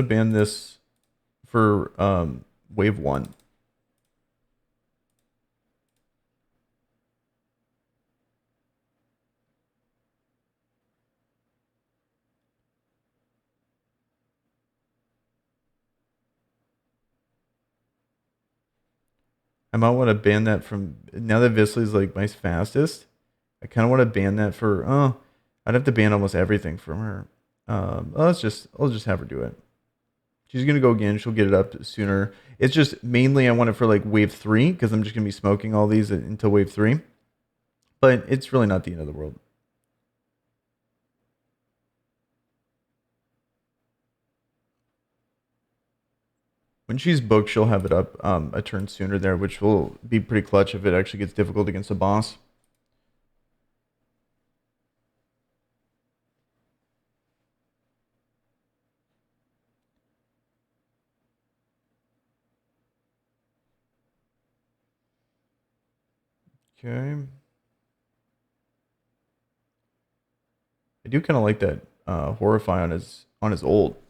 A: ban this for wave 1. I might want to ban that from now that Visly's like my fastest. I kind of want to ban that for I'd have to ban almost everything from her. I'll just have her do it. She's gonna go again. She'll get it up sooner. It's just mainly I want it for like wave 3 because I'm just gonna be smoking all these until wave 3. But it's really not the end of the world. When she's booked, she'll have it up a turn sooner there, which will be pretty clutch if it actually gets difficult against a boss. Okay. I do kind of like that horrify on his ult.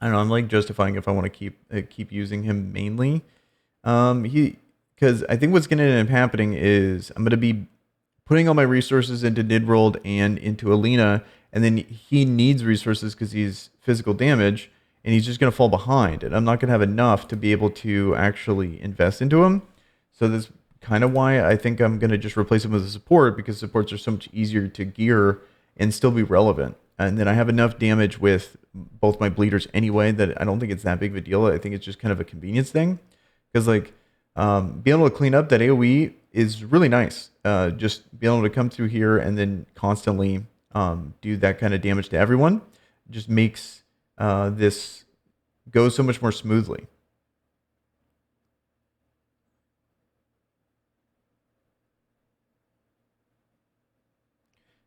A: I don't know. I'm like justifying if I want to keep using him mainly. He because I think what's going to end up happening is I'm going to be putting all my resources into Nidrold and into Alina, and then he needs resources because he's physical damage, and he's just going to fall behind, and I'm not going to have enough to be able to actually invest into him. So that's kind of why I think I'm going to just replace him with a support, because supports are so much easier to gear and still be relevant. And then I have enough damage with both my bleeders anyway that I don't think it's that big of a deal. I think it's just kind of a convenience thing, because like being able to clean up that AoE is really nice. Just being able to come through here and then constantly do that kind of damage to everyone just makes this go so much more smoothly.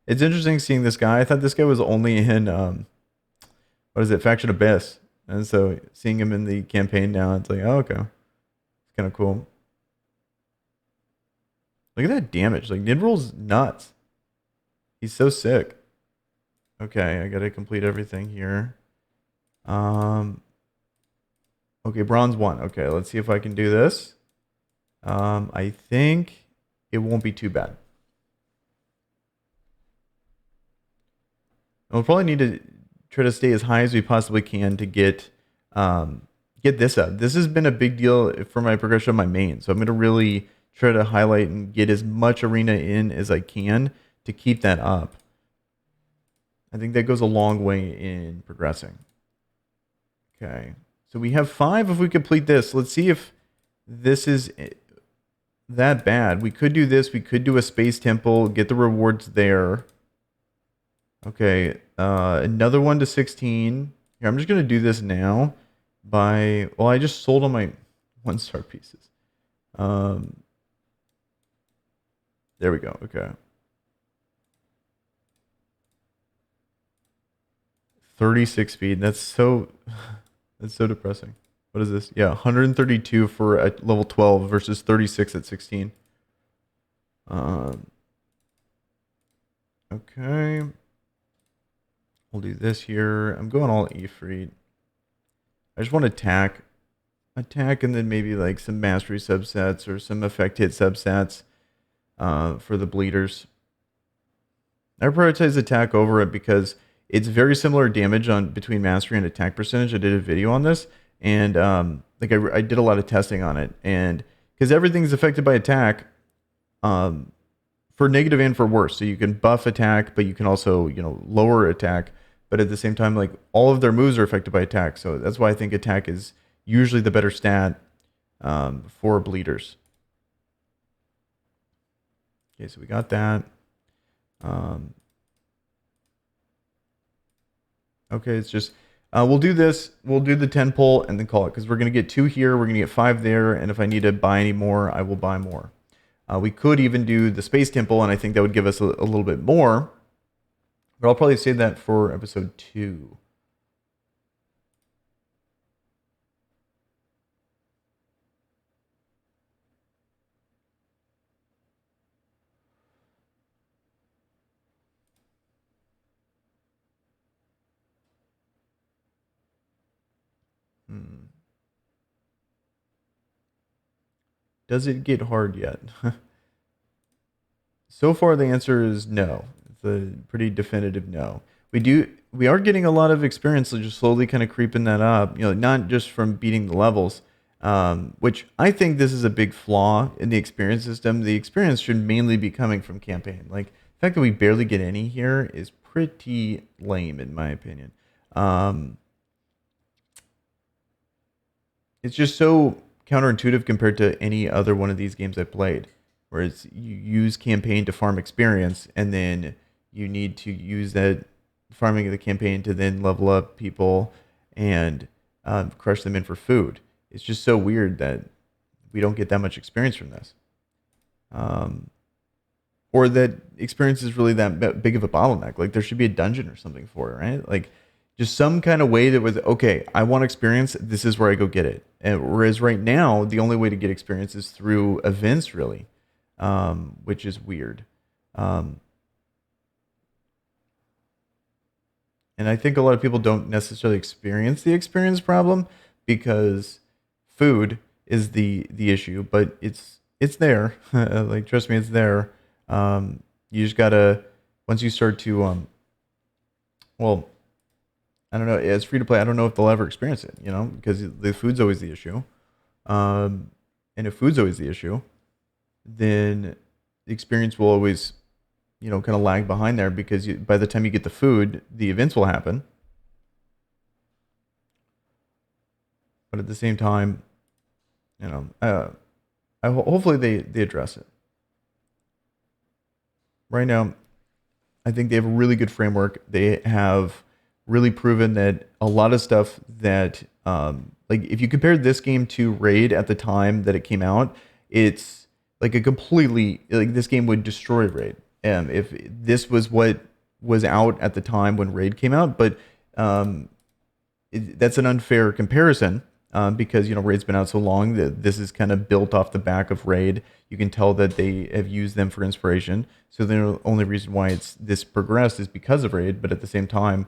A: It's interesting seeing this guy. I thought this guy was only in what is it, Faction Abyss, and so seeing him in the campaign now, it's like, oh, okay, it's kind of cool. Look at that damage. Like, Nidroll's nuts. He's so sick. Okay, I gotta complete everything here. Okay, bronze 1. Okay, let's see if I can do this. I think it won't be too bad. We'll probably need to try to stay as high as we possibly can to get this up. This has been a big deal for my progression of my main, so I'm going to really try to highlight and get as much arena in as I can to keep that up. I think that goes a long way in progressing. Okay, so we have 5 if we complete this. Let's see if this is that bad. We could do this. We could do a space temple, get the rewards there. Okay, another one to 16. Here, I'm just going to do this now by, well, I just sold all my 1-star pieces. There we go. Okay. 36 speed. That's so depressing. What is this? Yeah, 132 for a level 12 versus 36 at 16. Okay. We'll do this here. I'm going all Ifrit. I just want to attack, and then maybe like some mastery subsets or some effect hit subsets for the bleeders. I prioritize attack over it because it's very similar damage on between mastery and attack percentage. I did a video on this, and like I did a lot of testing on it, and because everything's affected by attack, for negative and for worse. So you can buff attack, but you can also lower attack. But at the same time, like all of their moves are affected by attack. So that's why I think attack is usually the better stat for bleeders. Okay, so we got that. Okay, it's just, we'll do this. We'll do the 10 pull and then call it, because we're going to get 2 here. We're going to get 5 there. And if I need to buy any more, I will buy more. We could even do the space temple, and I think that would give us a little bit more. But I'll probably save that for episode 2. Does it get hard yet? So far, the answer is no. It's a pretty definitive no. We are getting a lot of experience, so just slowly kind of creeping that up. Not just from beating the levels, which I think this is a big flaw in the experience system. The experience should mainly be coming from campaign. Like the fact that we barely get any here is pretty lame, in my opinion. It's just so counterintuitive compared to any other one of these games I played, whereas you use campaign to farm experience, and then you need to use that farming of the campaign to then level up people and crush them in for food. It's just so weird that we don't get that much experience from this, or that experience is really that big of a bottleneck. Like there should be a dungeon or something for it, right? Like just some kind of way that was, okay, I want experience, this is where I go get it. And whereas right now, the only way to get experience is through events, really, which is weird. And I think a lot of people don't necessarily experience the experience problem because food is the issue, but it's it's there. Like, trust me, it's there. You just gotta, once you start to, well, I don't know, as free to play, I don't know if they'll ever experience it, because the food's always the issue. Um, and if food's always the issue, then the experience will always, kind of lag behind there because by the time you get the food, the events will happen. But at the same time, you know, uh, hopefully they address it. Right now, I think they have a really good framework. They have really proven that a lot of stuff that, like, if you compared this game to Raid at the time that it came out, it's like a completely, like, this game would destroy Raid. If this was what was out at the time when Raid came out, but um, that's an unfair comparison because Raid's been out so long that this is kind of built off the back of Raid. You can tell that they have used them for inspiration. So the only reason why it's this progressed is because of Raid. But at the same time,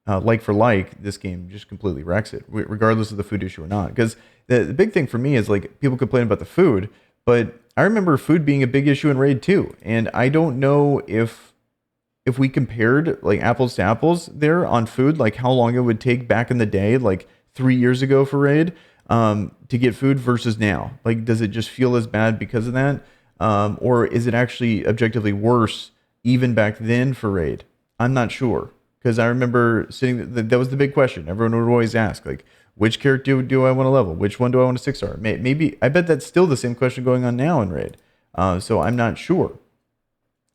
A: like for like, this game just completely wrecks it, regardless of the food issue or not. Because the big thing for me is, like, people complain about the food, but I remember food being a big issue in Raid too. And I don't know if we compared, like, apples to apples there on food, like how long it would take back in the day, like 3 years ago for Raid, to get food versus now. Like, does it just feel as bad because of that? Or is it actually objectively worse even back then for Raid? I'm not sure. Because I remember sitting, that was the big question. Everyone would always ask, like, which character do I want to level? Which one do I want to 6-star? Maybe, I bet that's still the same question going on now in Raid. So I'm not sure.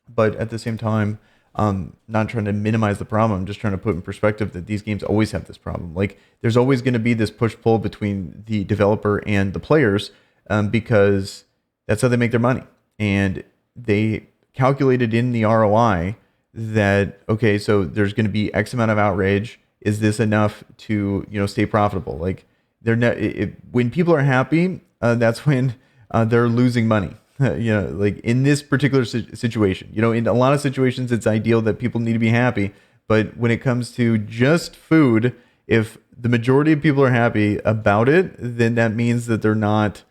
A: But at the same time, not trying to minimize the problem. I'm just trying to put in perspective that these games always have this problem. Like, there's always going to be this push pull between the developer and the players, because that's how they make their money. And they calculated in the ROI that, okay, so there's going to be X amount of outrage. Is this enough to stay profitable? Like, when people are happy, that's when they're losing money. Like in this particular situation, in a lot of situations, it's ideal that people need to be happy. But when it comes to just food, if the majority of people are happy about it, then that means that they're not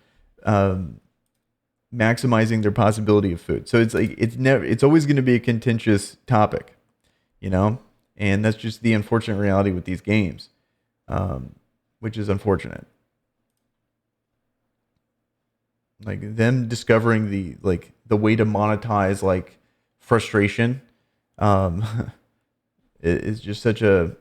A: maximizing their possibility of food. So it's like, it's always going to be a contentious topic, and that's just the unfortunate reality with these games, which is unfortunate. Like, them discovering the way to monetize, like, frustration, um is just such a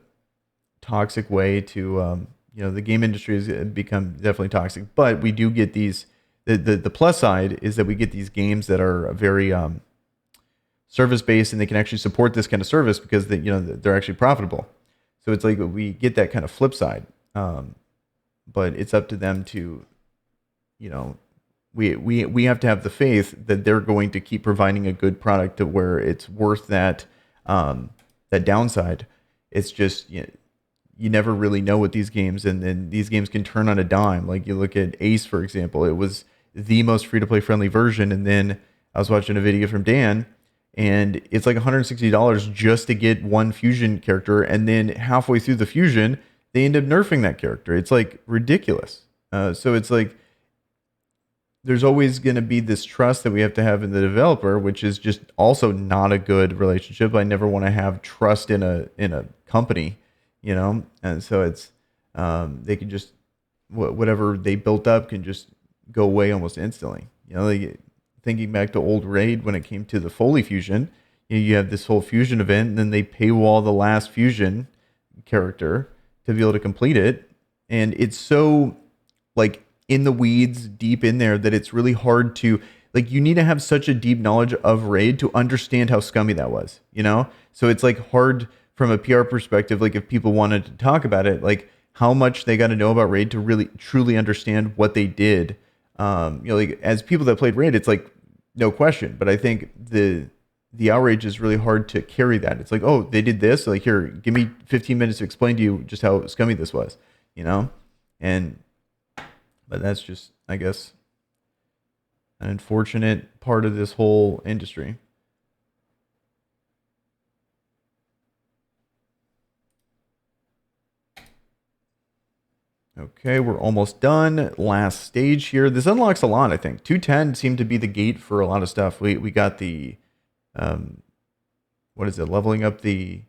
A: toxic way to, the game industry has become definitely toxic. But we do get these, the plus side is that we get these games that are very service based, and they can actually support this kind of service because they're actually profitable. So it's like we get that kind of flip side, but it's up to them to, you know we have to have the faith that they're going to keep providing a good product to where it's worth that downside. It's just, you never really know with these games, and then these games can turn on a dime. Like, you look at Ace, for example. It was the most free to play friendly version, and then I was watching a video from Dan, and it's like $160 just to get one fusion character, and then halfway through the fusion, they end up nerfing that character. It's like ridiculous. So it's like, there's always going to be this trust that we have to have in the developer, which is just also not a good relationship. I never want to have trust in a company, and so it's, they can just, whatever they built up can just go away almost instantly. Like, thinking back to old Raid when it came to the Foley fusion, you have this whole fusion event, and then they paywall the last fusion character to be able to complete it, and it's so, like, in the weeds, deep in there, that it's really hard to, like, you need to have such a deep knowledge of Raid to understand how scummy that was, So it's like hard from a PR perspective, like, if people wanted to talk about it, like, how much they got to know about Raid to really truly understand what they did. Like, as people that played Raid, it's like, no question. But I think the outrage is really hard to carry that. It's like, oh, they did this. Like, here, give me 15 minutes to explain to you just how scummy this was, and. But that's just, I guess, an unfortunate part of this whole industry. Okay, we're almost done. Last stage here. This unlocks a lot, I think. 210 seemed to be the gate for a lot of stuff. We got the, what is it? Leveling up the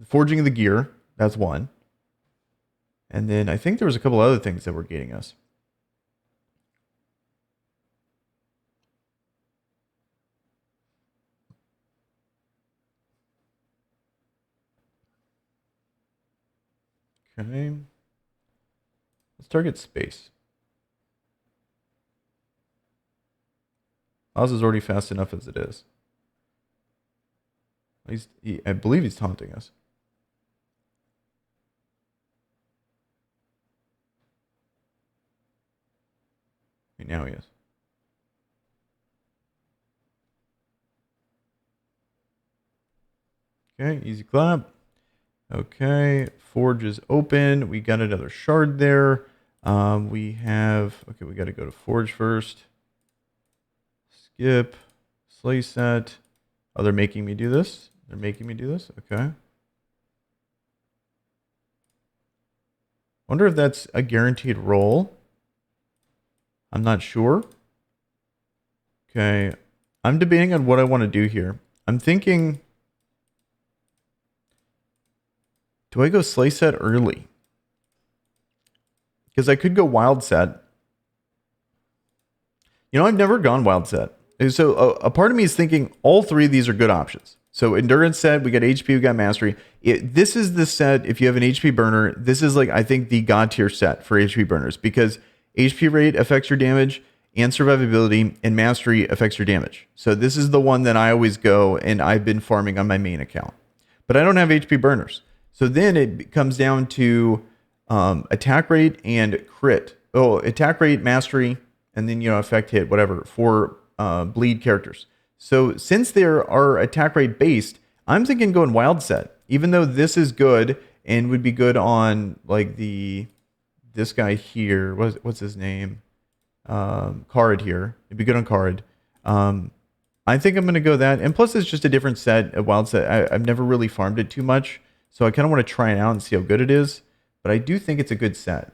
A: forging of the gear. That's one. And then I think there was a couple other things that were gating us. Okay. Let's target space. Oz is already fast enough as it is. I believe he's taunting us. Okay, now he is. Okay, easy clap. Okay, forge is open. We got another shard there. We have, okay, we got to go to forge first. Skip, slay set. Oh, they're making me do this? They're making me do this? Okay. Wonder if that's a guaranteed roll. I'm not sure. Okay. I'm debating on what I want to do here. I'm thinking, do I go slay set early? Because I could go wild set. You know, I've never gone wild set. So a part of me is thinking all three of these are good options. So endurance set, we got HP, we got mastery. This is the set, if you have an HP burner, this is like, I think, the god tier set for HP burners because HP rate affects your damage and survivability, and mastery affects your damage. So this is the one that I always go, and I've been farming on my main account. But I don't have HP burners. So then it comes down to attack rate and crit. Oh, attack rate, mastery, and then, you know, effect hit, whatever, for bleed characters. So since there are attack rate based, I'm thinking going wild set. Even though this is good and would be good on like this guy here. What's his name? Card here. It'd be good on card. I think I'm gonna go that. And plus it's just a different set, a wild set. I've never really farmed it too much. So I kind of want to try it out and see how good it is. But I do think it's a good set.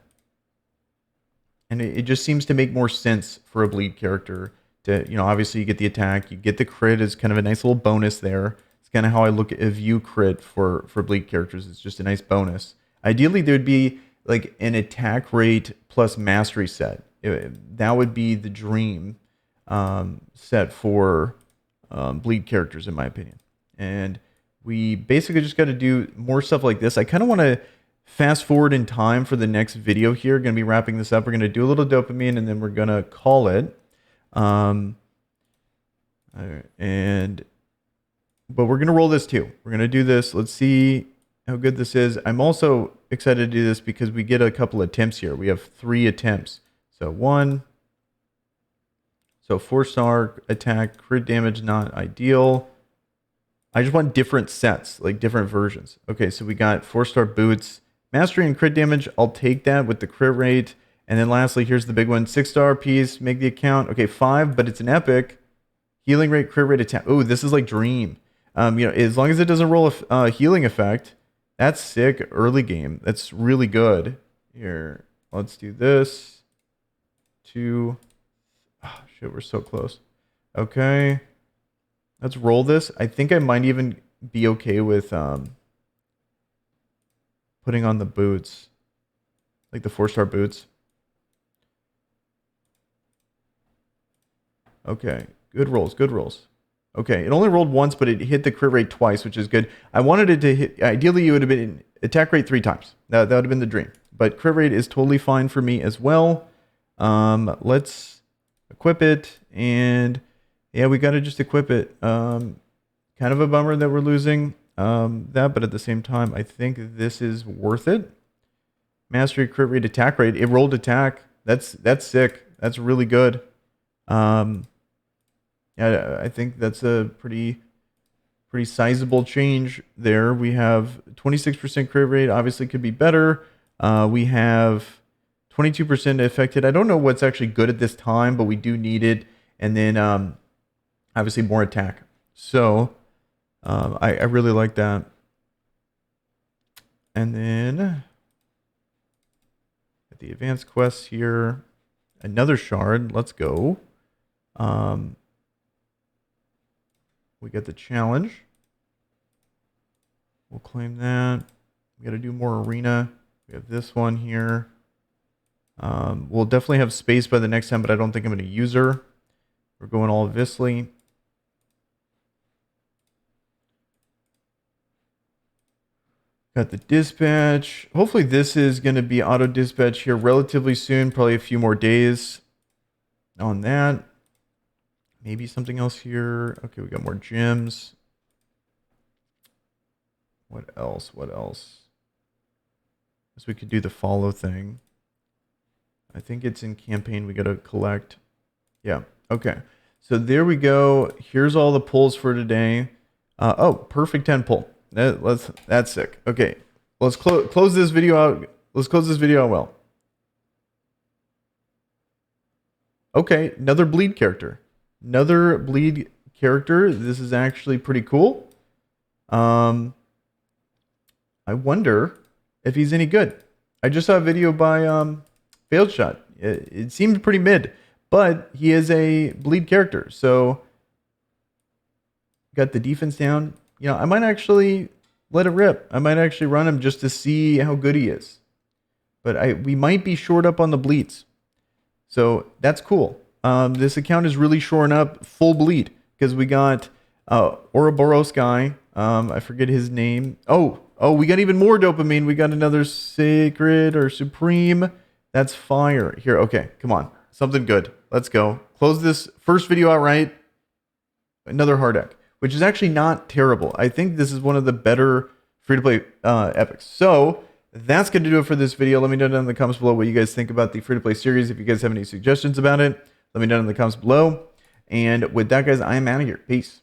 A: And it just seems to make more sense for a bleed character to, you know, obviously you get the attack, you get the crit as kind of a nice little bonus there. It's kind of how I look at view crit for bleed characters. It's just a nice bonus. Ideally, there'd be like an attack rate plus mastery set. That would be the dream set for bleed characters, in my opinion. And we basically just got to do more stuff like this. I kind of want to fast forward in time for the next video here. Going to be wrapping this up. We're going to do a little dopamine and then we're going to call it. But we're going to roll this too. We're going to do this. Let's see how good this is. I'm also excited to do this because we get a couple attempts here. We have 3 attempts. So 1. So 4-star attack, crit damage, not ideal. I just want different sets, like different versions. Okay, so we got 4-star boots. Mastery and crit damage, I'll take that with the crit rate. And then lastly, here's the big one. 6-star piece, make the account. Okay, 5, but it's an epic. Healing rate, crit rate, attack. Oh, this is like dream. You know, as long as it doesn't roll a healing effect, that's sick early game. That's really good. Here, let's do this. 2. Oh, shit, we're so close. Okay. Let's roll this. I think I might even be okay with putting on the boots. Like the 4-star boots. Okay. Good rolls. Good rolls. Okay. It only rolled once, but it hit the crit rate twice, which is good. I wanted it to hit... Ideally, it would have been attack rate 3 times. That would have been the dream. But crit rate is totally fine for me as well. Let's equip it. And... yeah, we got to just equip it. Kind of a bummer that we're losing that, but at the same time, I think this is worth it. Mastery, crit rate, attack rate. It rolled attack. That's sick. That's really good. Yeah, I think that's a pretty sizable change there. We have 26% crit rate. Obviously, could be better. We have 22% affected. I don't know what's actually good at this time, but we do need it. And then obviously more attack. So I really like that. And then Get the advanced quests here. Another shard. Let's go. We got the challenge. We'll claim that. We got to do more arena. We have this one here. We'll definitely have space by the next time, but I don't think I'm going to use her. We're going all Visly. Got the dispatch. Hopefully this is going to be auto dispatch here relatively soon. Probably a few more days on that. Maybe something else here. Okay, we got more gems. What else? What else? Guess we could do the follow thing. I think it's in campaign. We got to collect. Yeah. Okay. So there we go. Here's all the pulls for today. Oh, perfect 10 pull. That's sick. Okay. Let's close this video out. Let's close this video out well. Okay. Another bleed character. Another bleed character. This is actually pretty cool. I wonder if he's any good. I just saw a video by Failed Shot. It seemed pretty mid, but he is a bleed character. So got the defense down. You know, I might actually let it rip. I might actually run him just to see how good he is. But we might be short up on the bleeds. So that's cool. This account is really shoring up full bleed because we got Ouroboros guy. I forget his name. Oh, we got even more dopamine. We got another sacred or supreme. That's fire. Here, okay, come on. Something good. Let's go. Close this first video out right. Another hard deck, which is actually not terrible. I think this is one of the better free-to-play epics. So that's going to do it for this video. Let me know down in the comments below what you guys think about the free-to-play series. If you guys have any suggestions about it, let me know in the comments below. And with that, guys, I am out of here. Peace.